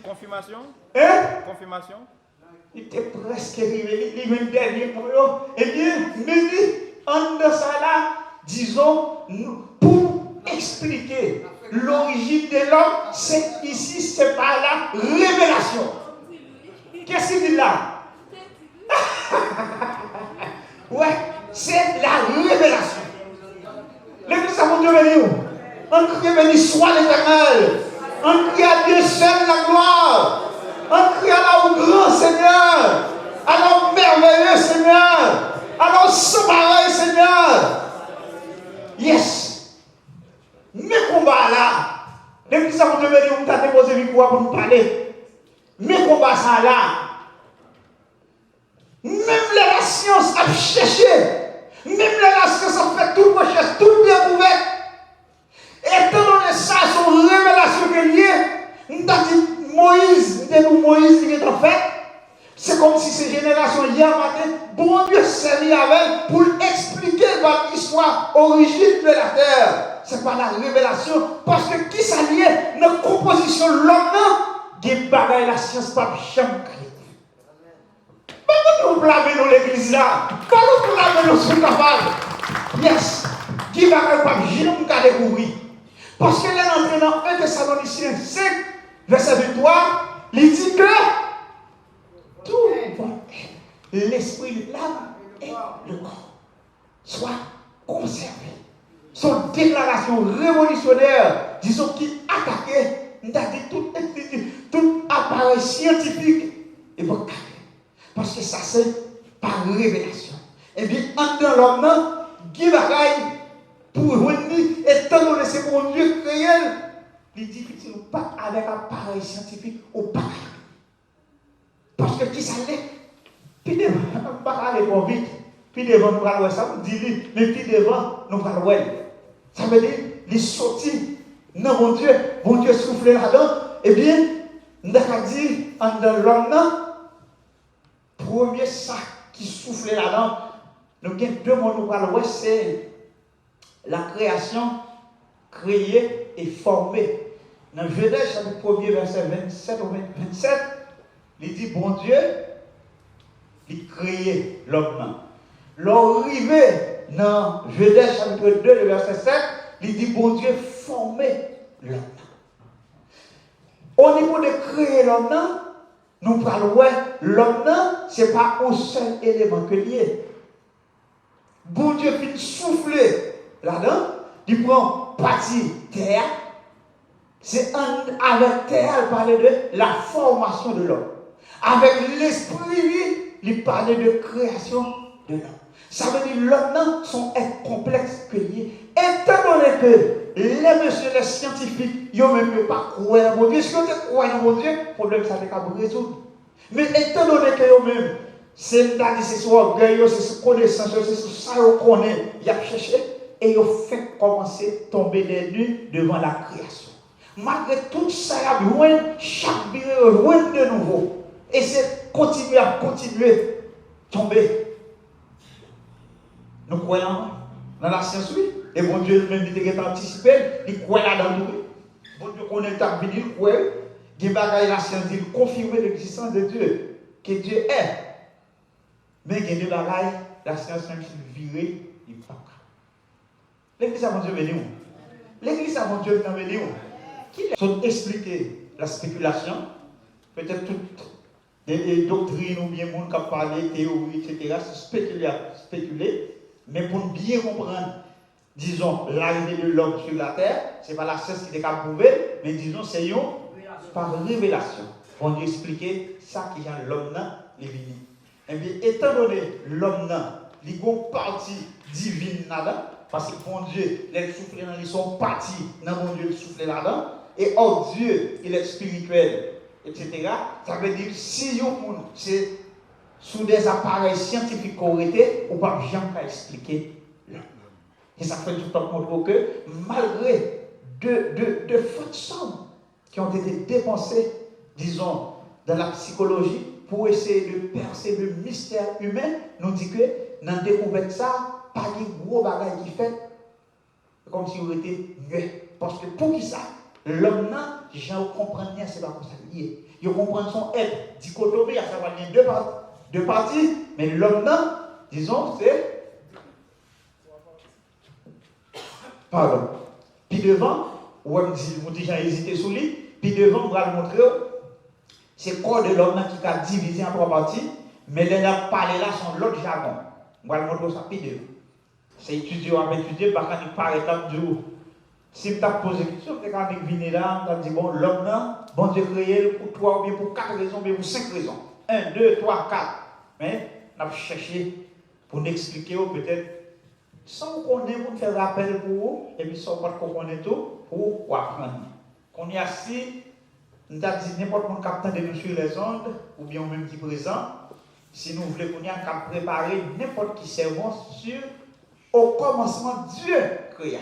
Confirmation? Hein? Confirmation? Il était presque arrivé, il est dernier pour eux. Eh bien, mais en de ça là, disons, pour expliquer l'origine de l'homme, c'est ici, c'est par la révélation. Qu'est-ce qu'il dit là? Ouais, c'est la révélation. L'église a mon Dieu béni. On crie béni soit l'Éternel. On crie à Dieu seul la gloire. On crie à la grand Seigneur. À la merveilleux Seigneur. À la sans pareil Seigneur. Yes. Mes combats là. L'église a mon Dieu béni. On t'a déposé le pour nous parler. Mes combats ça là. Même la science a cherché. Même la science a fait toute recherche, toute découverte. Étant donné ça, son révélation qui est liée, nous avons dit Moïse, qui est en fait, c'est comme si ces générations hier matin, bon Dieu s'est mis avec pour expliquer l'histoire, origine de la terre. C'est pas la révélation, parce que qui s'allie dans la composition de l'homme, qui bagaille la science pas jamais créée. Pas nous blâmer dans l'église là, pas nous blâmer dans ce capables. Yes, qui bagaille pas jamais découvrir. Parce que là, entré dans 1 Thessaloniciens 5, verset 23, il dit que tout l'esprit, l'âme et le corps soient conservés. Son déclaration révolutionnaire, disons, qui attaquait, nous a dit tout appareil scientifique et bon, parce que ça c'est par révélation. Et bien, en dans l'homme, qui va pour venir, étant donné c'est mon Dieu créé, il dit que nous pas avec un appareil scientifique ou pas. Parce que qui ça l'est, puis devant, on ne va pas aller trop vite, puis devant nous allons ça, vous dites, mais puis devant nous allons. Ça veut dire, les sorties, non mon Dieu soufflé là-dedans, eh bien, nous avons dit, en dans l'homme, premier sac qui soufflait là-dedans, nous avons deux mots, nous allons, c'est la création, créée et formée. Dans Genèse chapitre 1er, verset 27 au 27, il dit, bon Dieu, il crée l'homme. L'arrivée dans Genèse chapitre 2, le verset 7, il dit, bon Dieu, formait l'homme. Au niveau de créer l'homme, nous parlons, l'homme, ce n'est pas un seul élément que lié. Bon Dieu fait souffler là-dedans, il prend partie terre. C'est avec terre, il parlait de la formation de l'homme. Avec l'esprit, il parlait de création de l'homme. Ça veut dire que l'homme sont être complexe que lié. Étant donné que les messieurs, les scientifiques, ils n'ont même pas croire en mon Dieu. Si on croit en mon Dieu, le problème, ça n'est qu'à vous résoudre. Mais étant donné que eux-mêmes, c'est ce orgueil, c'est ce connaissance, c'est ça qu'on connaît, ils ont cherché et ils ont fait commencer à tomber les nues devant la création. Malgré tout ça, il y a chaque biré, loin de nouveau. Et c'est continuer à tomber. Nous croyons dans la science, oui. Et bon Dieu, même dit qu'il est anticipé, il croit là-dedans, oui. Bon Dieu, qu'on est à venir, il croit. Il y a la science, il confirme l'existence de Dieu, que Dieu est. Mais il y a des bagailles, la science, même s'il vire, il ne peut pas. L'église à mon Dieu, venez où? L'église à mon Dieu, venez où? Qui sont expliquer la spéculation, peut-être toutes les doctrines ou bien monde qui a parlé, théorie, etc., spéculer, mais pour bien comprendre, disons, l'arrivée de l'homme sur la terre, ce n'est pas la science qui est capable de prouver, mais disons, c'est par révélation. On dit expliquer ça qui est l'homme, les vini. Et bien, étant donné l'homme, il y a une partie divine là-dedans, parce que bon Dieu, les soufflés dans ils sont partis dans mon Dieu, le soufflé là-dedans. Et hors Dieu, il est spirituel, etc. Ça veut dire, si c'est sous des appareils scientifiques correctés, on ne peut jamais expliquer l'homme. Et ça fait tout le temps montrer que, malgré de fortes sommes qui ont été dépensées, disons, dans la psychologie, pour essayer de percer le mystère humain, nous dit que, dans la découverte ça, pas de gros bagages qui fait, comme si on était muet. Parce que pour qui ça? L'homme, je ne comprends rien, c'est pas comme ça lié. Je comprends son être dichotomie, à savoir il y a deux parties, mais l'homme, disons, c'est. Pardon. Puis devant, vous avez hésité sur lui, puis devant, on va le montrer, c'est le corps de l'homme qui a divisé en trois parties, mais les parlé là sont l'autre jargon. On va le montrer ça, puis devant. C'est étudié, on va étudier, parce qu'on par étape du jour. Si tu as posé une question, tu as dit là, tu as dit, bon, l'homme, bon Dieu créé pour 3 ou bien pour 4 raisons, ou bien pour 5 raisons. 1, 2, 3, 4. Mais, on a cherché pour nous expliquer, peut-être, sans qu'on ait pour faire rappel pour vous, et puis sans qu'on connaît tout, pour apprendre. Qu'on y a assis, on a dit, n'importe quel capitaine de nous sur les ondes, ou bien même qui est présent, si nous voulons qu'on y a qu'à préparer n'importe qui sermon sur, au commencement, Dieu créa.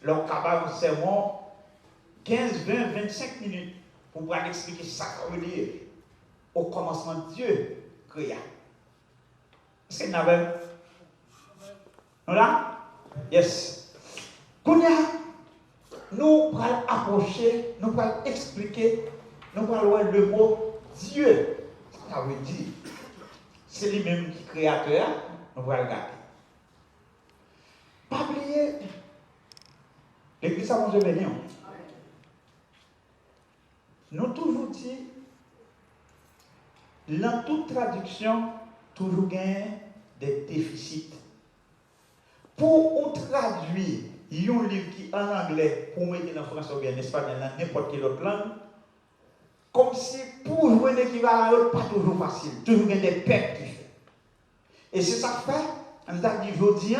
Leur capable de sermon 15, 20, 25 minutes pour pouvoir expliquer ça veut dire. Au commencement, Dieu créa. Est-ce qu'il y en avait? Nous là? Yes. Kounia, nous allons approcher, nous allons expliquer, nous allons voir le mot Dieu. Ça veut dire, c'est lui-même qui est créateur, nous allons regarder. Pas oublier. L'église à mon Dieu béni. Nous toujours dit, dans toute traduction, toujours gagne des déficits. Pour on traduire un livre qui en anglais, pour mettre en français ou bien en espagnol, dans n'importe quelle autre langue, comme si pour jouer un équivalent à l'autre, pas toujours facile. Toujours gagne des pertes qui fait. Et c'est ça que fait, on a dit aujourd'hui,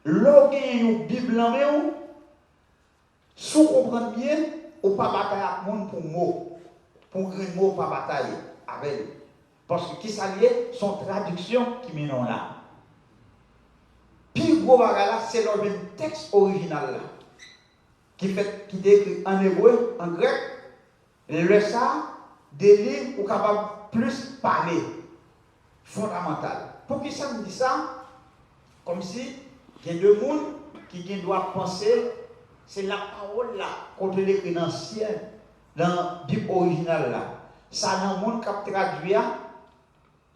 l'on gagne une Bible en main, si vous comprenez bien, on ne peut pas batailler avec le monde pour mot. Pour un mot, pas batailler avec. Parce que qui s'allie, son traduction qui mène là. Puis, gros là, c'est le même texte original là. Qui décrit en hébreu, en grec, le ça, des livres où capable plus parler. Fondamental. Pour qui ça me dit ça? Comme si il y a deux mondes qui doivent penser. c'est la parole là, qu'on te l'écrit dans l'ancien, dans la Bible originale là. Ça, dans le monde qui a traduit,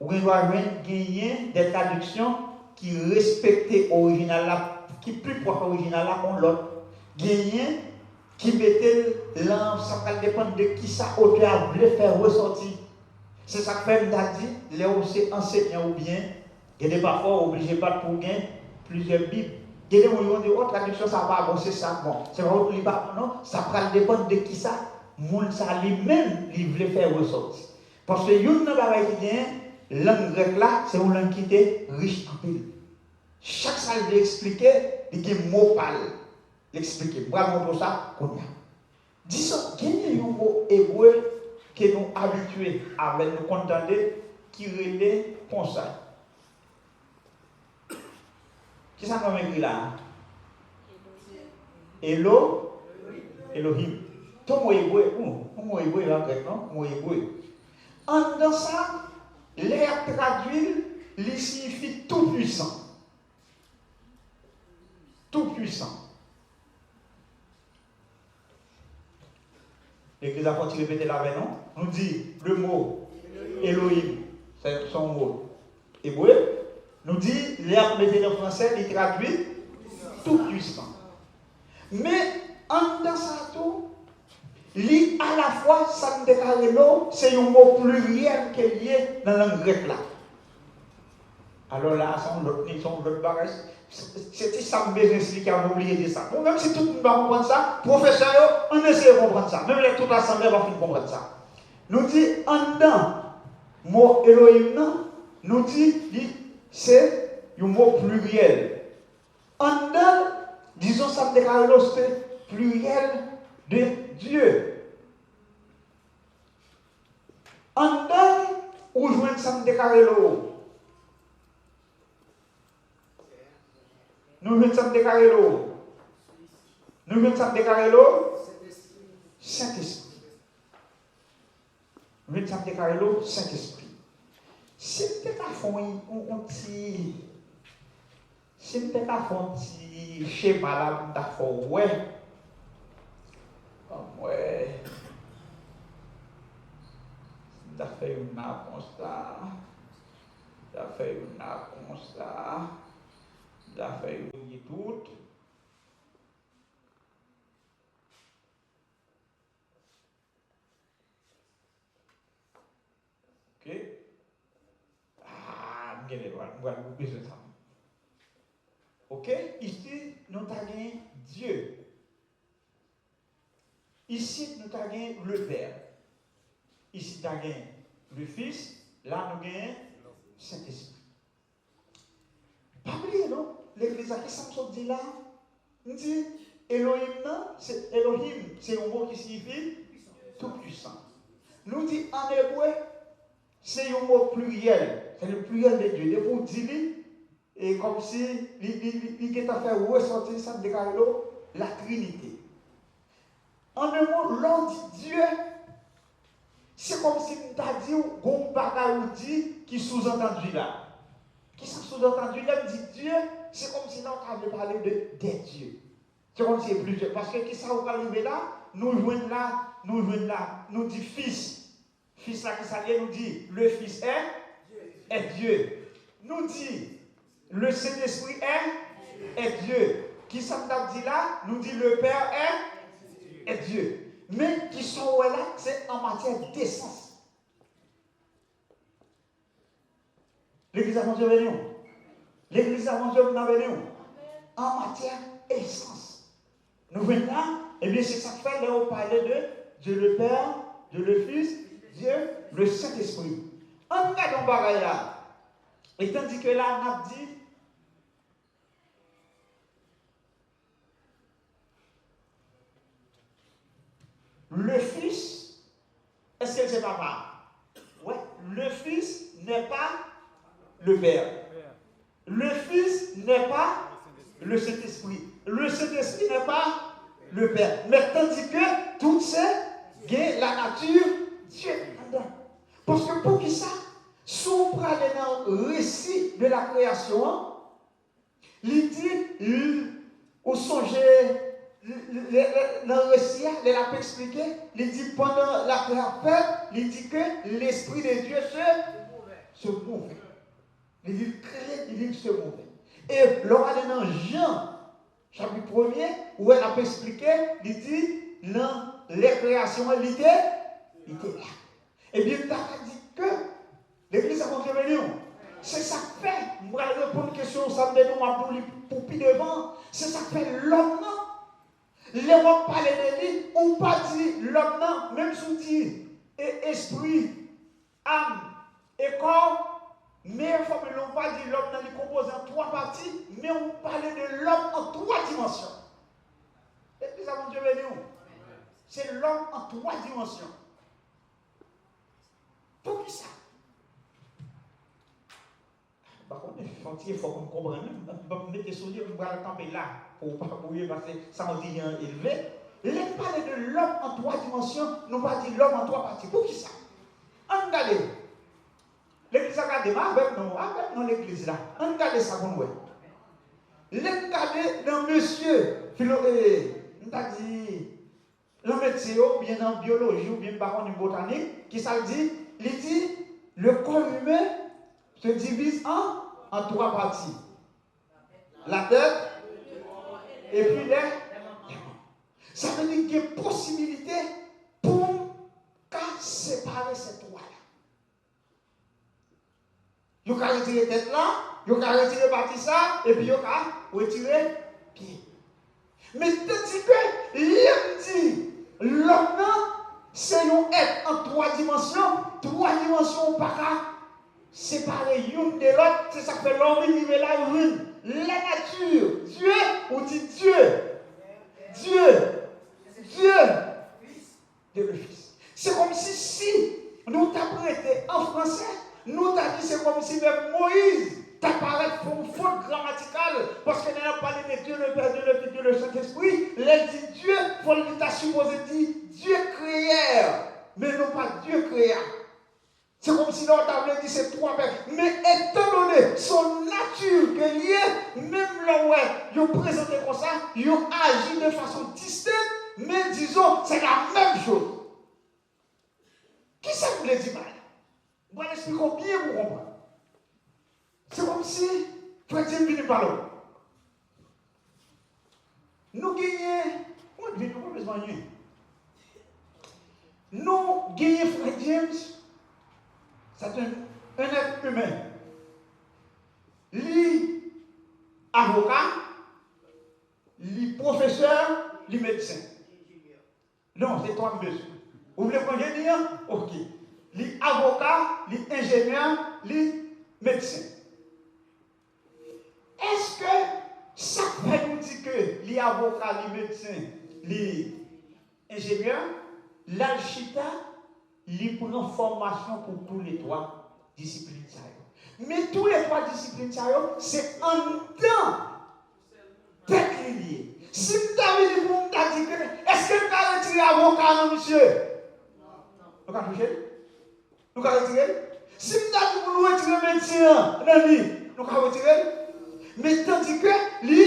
on doit gagner des traductions qui respectent l'original là, qui est plus proche de l'original là qu'on l'autre. Gagner qui mettait l'âme, ça va dépendre de qui ça auteur voulait faire ressortir. C'est ça que fait m'a dit, les enseignants ou bien, il y a des parfois obligés pas pour gagner plusieurs Bibles. Il y a des gens qui disent, traduction, ça va bon, c'est ça, bon. C'est pas non, ça va dépendre de qui ça, moun ça lui-même, il voulait faire ressortir. Parce que une n'a qui gagne, langue grecque là, c'est une langue qui était riche en pile. Chaque salle veut expliquer, il y a des mots pâles. L'expliquer. Bravo pour ça qu'on a. Disons, il y a un mot hébreu que nous habitués avec nous contenter qui relève comme ça. Qui ça qu'on écrit là? Elohim. Ton mot hébreu, un mot hébreu en grec, non? Mot hébreu. En dans ça, l'air traduit, il signifie tout puissant. Tout puissant. L'Église a continué de répéter là avec nous. Nous dit le mot Elohim, c'est son mot hébreu. Nous dit, l'air mété en français, il traduit tout puissant. Mais en dans ça tout, à la fois, ça me déclare l'eau, c'est un mot pluriel qui est lié dans la langue grecque là. Alors là, ils sont l'autre bagage. C'est ça que je vais expliquer, on va oublier de ça. Bon, même si tout le monde va comprendre ça, professeur, on essaie de comprendre ça. Même les toute l'assemblée va comprendre ça. Nous dit, en dedans, mot Elohim, nous dit, c'est un mot pluriel. En dedans, disons ça me déclare c'est pluriel de Dieu. En dedans, où joint ça me déclare l'eau. Nous venons de déclarer l'eau. Nous venons de déclarer l'eau. Saint-Esprit. Nous venons de déclarer l'eau. Saint-Esprit. Si peut-être à fond un petit. Si peut-être à fond un petit schéma là, d'accord, ouais. Ouais. Ça fait une nappe comme ça. Ça fait une nappe comme ça. Ça fait une tout. Ok? Ah, voilà, vous besoin de ça. Ok? Ici, nous avons Dieu. Ici, nous avons le Père. Ici, nous avons le Fils. Là, nous avons Saint-Esprit. Pas oublier, non? L'Église à qui ça me dit là? On dit Elohim, c'est Elohim, c'est un mot qui signifie tout puissant. Nous dit en hébreu, c'est un mot pluriel, c'est le pluriel de Dieu. De vous dire, et comme si il est à faire ressortir ça de la Trinité. En un mot, l'on dit Dieu, c'est comme si on t'a dit, on bagay dit qui sous-entendu là. Qui sont sous-entendus là, on dit Dieu, c'est comme si on avait parlé de des dieux. C'est comme si c'est plusieurs. Parce que qui ça va arriver là, nous jouons là, nous dit Fils. Fils là qui s'allie, nous dit le Fils est Dieu. Nous dit le Saint-Esprit est Dieu. Qui ça dit là, nous dit le Père est Dieu. Mais qui sont là, c'est en matière d'essence. L'Église a mangé avec nous. L'Église a mangé avec nous. En matière essence. Nous venons là, et bien c'est ça que fait, là on parlait de Dieu le Père, Dieu le Fils, Dieu le Saint-Esprit. En regardant bagaille là, et tandis que là on a dit, le Fils, est-ce que c'est papa? Ouais, le Fils n'est pas le Père. Le Fils n'est pas le Saint-Esprit. Le Saint-Esprit n'est pas le Père. Mais tandis que tout ça, la nature, Dieu. Parce que pour qui ça? Si on prend le récit de la création, il dit, au songer dans le récit, il a expliqué, il dit pendant la création, il dit que l'Esprit de Dieu se mouvait. Il dit créer, il dit se mouvait. Et l'on va dans Jean, chapitre 1er, où elle a expliqué, il dit, dans les créations, il était là. Et bien, il a dit que l'Église a contribué. C'est ça que fait, je vais répondre à une question, ça me donne pour plus devant, c'est ça que fait l'homme, non? L'Europe parle de lui, ou pas dit l'homme, non, même sous dit, esprit, âme et corps, mais il faut que l'on pas dit l'homme, il est composé en 3 parties, mais on parle de l'homme en 3 dimensions. L'Église a Dieu béni. C'est l'homme en 3 dimensions. Pour qui ça? Par contre, il faut qu'on comprenne. Je vais mettre sur lui, je vais camper là pour ne pas mourir parce que ça m'a dit élevé. Il parle de l'homme en 3 dimensions, nous pas dit l'homme en 3 parties. Pour qui ça? On regarde. L'église a regardé avec nous l'église là. On regarde ça pour nous. Regardez dans monsieur, on t'a dit, le médecin, bien en biologie ou bien par contre en botanique, qui ça dit? Il dit, le corps humain se divise en 3 parties. La tête, et puis les. Ça veut dire qu'il y a une possibilité pour séparer ces 3-là. Il y a retirer tête là, il y a retirer partie ça, et puis il y a retirer pied. Mais tandis que l'homme dit, l'homme, c'est un être en 3 dimensions, 3 dimensions par cas. Séparer l'une de l'autre, c'est ça que fait l'homme qui est là, une. La nature, Dieu, on dit Dieu. Dieu le Fils. C'est comme si nous t'apprêtions en français, nous t'avons dit c'est comme si même Moïse t'apparaît pour une faute grammaticale, parce que nous avons parlé de Dieu, le Père, Dieu, le Fils, Dieu, le Saint-Esprit. Il dit Dieu, il faut le supposé dire Dieu créateur, mais non pas Dieu créa. C'est comme si l'autre avait dit c'est 3 personnes. Mais étant donné son nature que lié, même là où ils ont présenté comme ça, ils ont agi de façon distincte, mais disons, c'est la même chose. Qui ça voulait dire mal? Je vais expliquer bien pour comprendre. C'est comme si, frère Dieu vient par là. Nous gagnons, on dit, nous besoin de nous gagnons frère James. C'est un être humain. Lui, avocat, lui, professeur, lui, médecin. Non, c'est 3 monsieur. Vous voulez qu'on vienne dire? Ok. Lui, avocat, lui, ingénieur, lui, médecin. Est-ce que ça fait nous dire que lui, avocat, lui, médecin, lui, ingénieur, l'alchita, il prend formation pour tous les 3 disciplines. Mais tous les 3 disciplines, c'est en temps d'être lié. Si vous avez dit pour nous, est-ce que nous allons retirer avocat, non, monsieur? Nous allons toucher? Nous allons retirer? Si vous avez dit pour nous retirer médecin, nous allons retirer? Mais tandis que lui,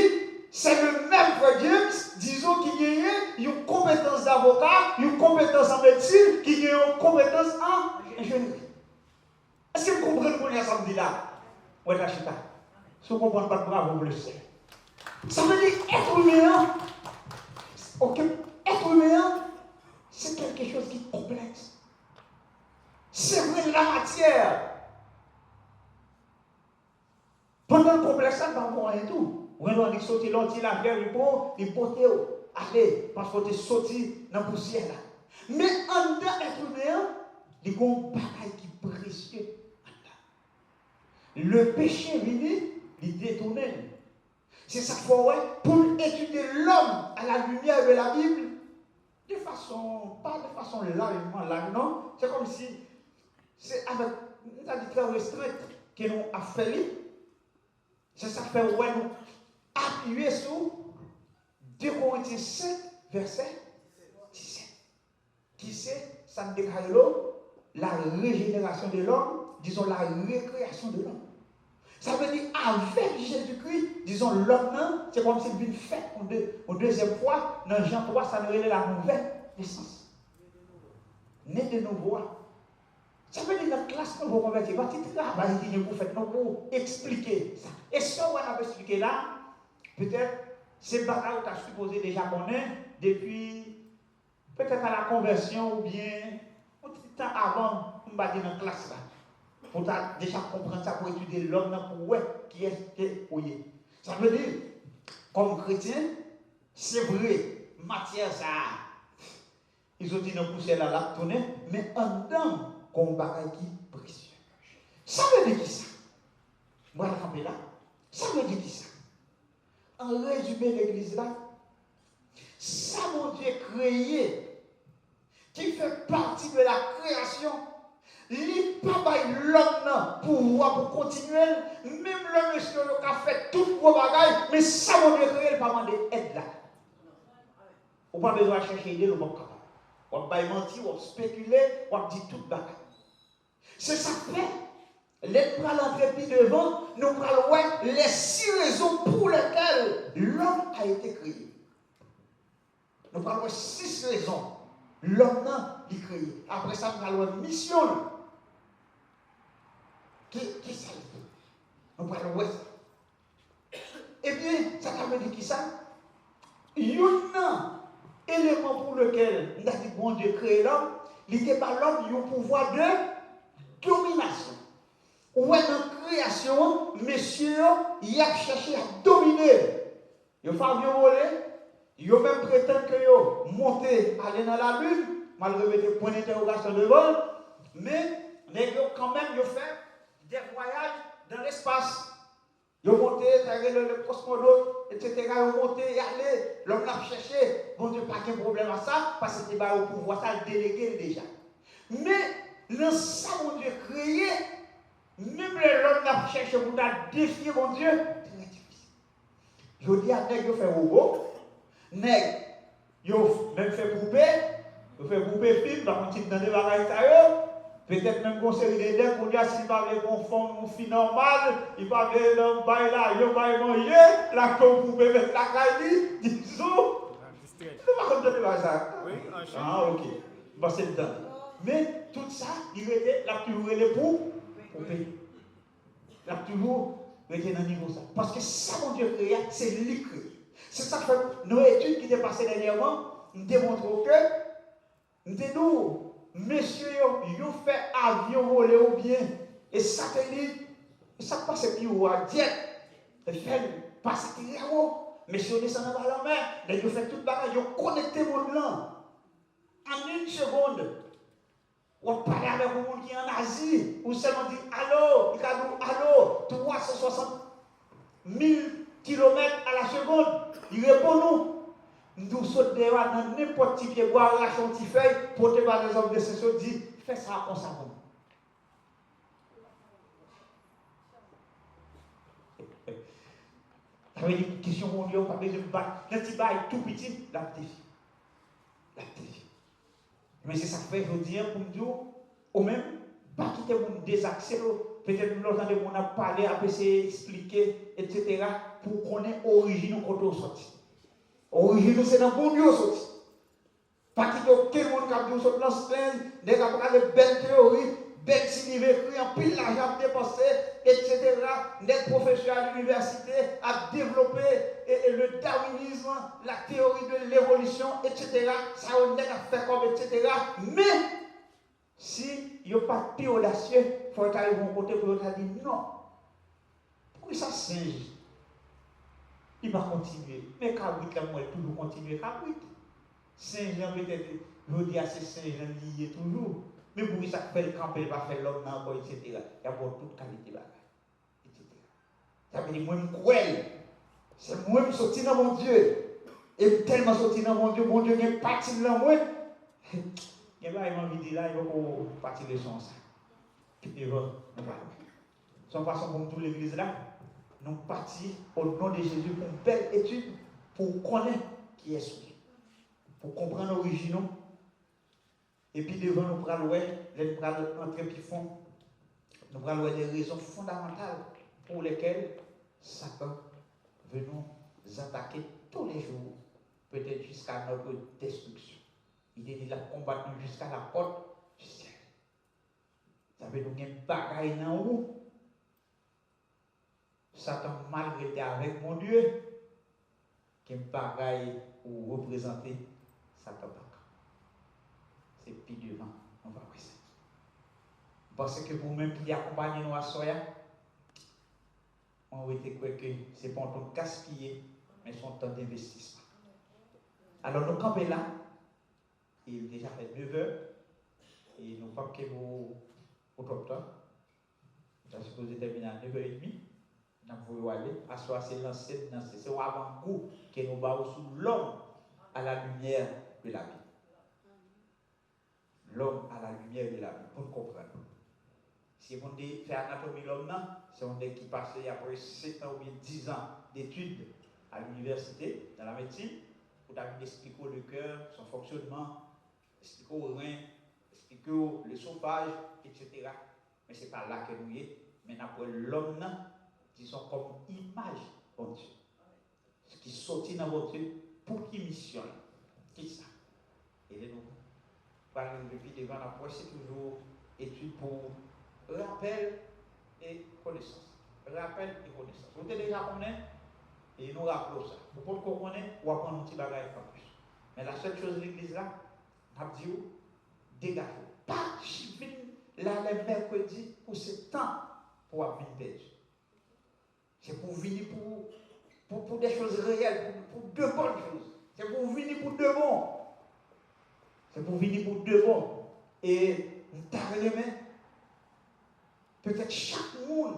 c'est le même frère James, disons qu'il y a une compétence d'avocat, une compétence en médecine, qu'il y a une compétence en ingénierie. Est-ce que vous comprenez ce qu'on a samedi là? Oui, la chita. Si vous ne comprenez pas, bravo, vous le savez. Ça veut dire être humain. Ok, être humain, c'est quelque chose qui est complexe. C'est vrai la matière. Pendant le complexe, ça ne va pas rien tout. Ou on dit sortir l'anti la guerre, il porte allez, parce que tu es sorti dans la poussière là. Mais en dedans être humain, il y a un bagage qui est précieux. Le péché venu, il détourne. C'est ça qu'il faut pour étudier l'homme à la lumière de la Bible, de façon, pas de façon largement large, non. C'est comme si, c'est avec une dit très restreinte que nous avons fait. C'est ça qui fait ouais, nous appuyer sur 2 Corinthiens 5, verset 17. Qui c'est, ça me déclare la régénération de l'homme, disons la récréation de l'homme. Ça veut dire avec Jésus-Christ, disons l'homme, c'est comme s'il vient fait une deuxième fois. Dans Jean 3, ça nous relève la nouvelle naissance. Né de nouveau. Ça veut dire notre classe, nous vous convertir. Parce que travail qui vous faites, nous pour expliquer ça. Et ce qu'on a expliqué là, peut-être, c'est bagaille que tu as supposé déjà connaître depuis, peut-être à la conversion ou bien, un petit temps avant, on va dire dans la classe là. Pour déjà comprendre ça, pour étudier l'homme, pour voir qui est qui est. Ça veut dire, comme chrétien, c'est vrai, matière ça, ils ont dit dans poussière là, la tourner, mais en dedans, comme bagaille qui précieux. Ça veut dire qui ça? Moi, je camper là. Ça veut dire qui ça? En résumé, l'église là, ça, mon Dieu, créé, qui fait partie de la création. Il n'y a pas l'homme pour continuer, même le monsieur qui a fait tout pour bagaille, mais ça mon Dieu créé, il pas demander aide là. On n'a pas besoin de chercher idée, on n'est pas capable. On va mentir, on va spéculer, on va dire tout bagaille. C'est ça fait. Les bras l'entrepris devant, nous allons voir les 6 raisons pour lesquelles l'homme a été créé. Nous allons voir 6 raisons. L'homme a été créé. Après ça, nous allons voir mission. Qui ça fait? Nous allons voir ça. Eh bien, ça veut dire qui ça? Il y a un élément pour lequel nous avons dit bon Dieu créé l'homme, il n'y a pas l'homme, il y a un pouvoir de domination. Ou est dans la création, messieurs, il a cherché à dominer. Il a fait voler, il a même prétend que il monté, aller dans la lune, malgré le point d'interrogation de vol, mais il a quand même fait des voyages dans l'espace. Ils ont monté, le cosmonaute, etc. Ils ont monté et allé. L'homme l'a cherché. Bon Dieu, pas de problème à ça, parce que c'était au pouvoir, ça le délégué déjà. Mais, dans ça, mon Dieu, créé, même l'homme l'a cherché pour défier, mon Dieu, très difficile. Je dis à Nègre, il fait robot. Nègre, il même fait poupée. Il fait poupée film, par contre, il dans des bagages tailleux. Peut-être même qu'on série de dents, pour dire s'il parle conforme une fille normale, il parle d'un bail là, il va manger, la qu'on pouvait mettre la caille, disons. Tu ne vas pas comprendre ça. Oui, ah, ok. Bah, c'est dedans. Mais tout ça, il était la plus relais pour payer. La toujours était dans le niveau ça. Parce que ça, mon Dieu créé, c'est lui créé. C'est ça que nos études qui étaient passées dernièrement, nous démontrent que nous, messieurs, ils ont fait avion voler ou bien, et satellite, ça passe plus haut à jet, et fait passer très haut. Messieurs descendent dans la mer, ils ont fait tout le bagage, ils ont connecté mon blanc. En une seconde, on parle avec un monde qui est en Asie, ou seulement dit allô, il a dit allô, 360 000 km à la seconde. Il répond nous. Nous sautons dans n'importe qui pied, boire, lâcher un petit feuille, porter par les hommes de ce soir, dit fais ça comme ça. Ça veut dire question mon Dieu, pas besoin de battre. Le petit bail tout petit, la petite. Mais c'est ça que fait, je veux dire, pour nous dire, ou même, pas quitter mon désaccès, peut-être nous l'entendons, on a parlé, après c'est expliquer, etc., pour qu'on ait origine quand on sortit. Origine, c'est dans le bon Dieu sorti. Pas quitter aucun monde qui a dit, on se des gens qui ont des belles théories, belles signes écrits, en pile l'argent dépensé, etc., des professeurs à l'université à développer le darwinisme, la théorie de l'évolution, etc. Ça on a fait comme, etc. Mais, si il n'y a pas de plus audacieux, il faut aller à côté pour dire non. Pourquoi ça singe? Il va continuer. Mais Cabrit, là, moi, toujours continuer Cabrit. Saint-Jean, peut-être, je dis à ces Saint-Jean liés toujours. Mais pour ça fait le camp, il va faire l'homme encore, etc. Il y a toute qualité là, etc. Ça veut dire, moi, je cruel. C'est moi qui sorti dans mon Dieu. Et tellement sorti dans mon Dieu n'est pas parti dans moi. Il va envie de dire là, il va partir de son ça. Et voilà. Son façon comme toute l'église là, nous partons au nom de Jésus pour une belle étude, pour connaître qui est celui. Pour comprendre l'origine. Et puis devant nous prenons les bras entrer puis fond. Nous prenons des raisons fondamentales pour lesquels Satan veut nous attaquer tous les jours, peut-être jusqu'à notre destruction. Il est là combattre nous jusqu'à la porte du ciel. Ça veut nous gagner bagaille dans où Satan malgré avec mon Dieu, qui est bagaille ou représenter Satan. C'est plus devant, on va voir ça. Parce que vous-même qui accompagnez nous à Soya, on va été que c'est pas un temps gaspillé, mais c'est un temps d'investissement. Alors nous campons là, il est déjà fait 9 heures, et nous pas que vous au top temps. Nous sommes supposé terminer à 9h30. Nous pouvons aller, à soi c'est lancé, c'est au avant-goût que nous battons sous l'homme à la lumière de la vie. L'homme à la lumière de la vie, pour comprendre. Si on dit faire anatomie de l'homme, c'est un qui passe après 7 ans ou bien 10 ans d'études à l'université, dans la médecine, pour expliquer le cœur, son fonctionnement, expliquer au rein, expliquer le chauffage, etc. Mais ce n'est pas là que nous sommes. Mais après l'homme, disons comme image de Dieu. Ce qui sortit dans votre Dieu, pour qui mission? Qui ça? Et nous parlons depuis devant l'approche, c'est toujours étude pour rappel et connaissance. Rappel et connaissance. Vous êtes déjà connaître et nous rappelons ça. Vous pouvez comprendre ou apprendre un petit bagage en plus. Mais la seule chose de l'église là, on a dit, dégagez. Pas chivine là le mercredi pour ce temps pour venir perdu. C'est pour venir pour des choses réelles, pour de bonnes choses. C'est pour venir pour de bon. C'est pour venir pour de bon. Et nous t'arrêtons. Peut-être chaque monde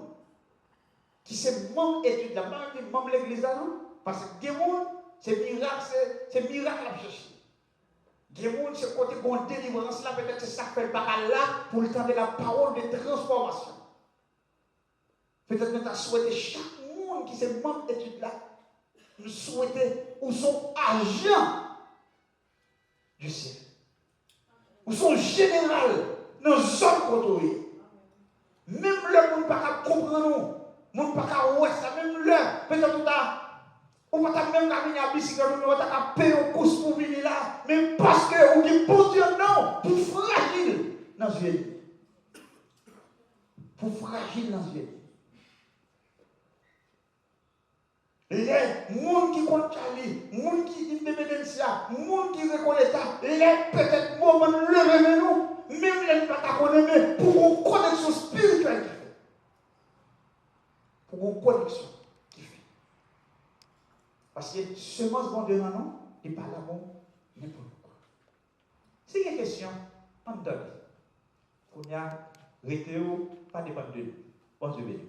qui se membre étude là, même membre de l'église là, parce que des monde, c'est miracle à chercher. Des monde, c'est côté bon délivrance là, peut-être c'est ça fait par là pour le temps de la parole de transformation. Peut-être que nous avons souhaité chaque monde qui se membre d'étude là, nous souhaitons ou son agent du ciel, ou son général dans une zone côtoyée. Même le monde ne peut pas comprendre nous, ne peut pas voir ça, même le, peut-être tout à, on ne peut pas même venir à bicyclette, on ne peut pas payer une course pour venir là, mais parce que on dit bon Dieu non, pour fragile dans ce vie. Pour fragile dans ce vie. Les gens qui comptent Charlie, les gens qui indépendance, les gens qui reconnaissent ça, les peut-être moments lever nous. Même les gens qui pour une connexion spirituelle qui fait. Pour une connexion qui fait. Parce que semence bon Dieu non, non, il parle à bon n'importe quoi. C'est une question, on donne. On y a rétéo, pas dépendre de nous. Bon Dieu béni.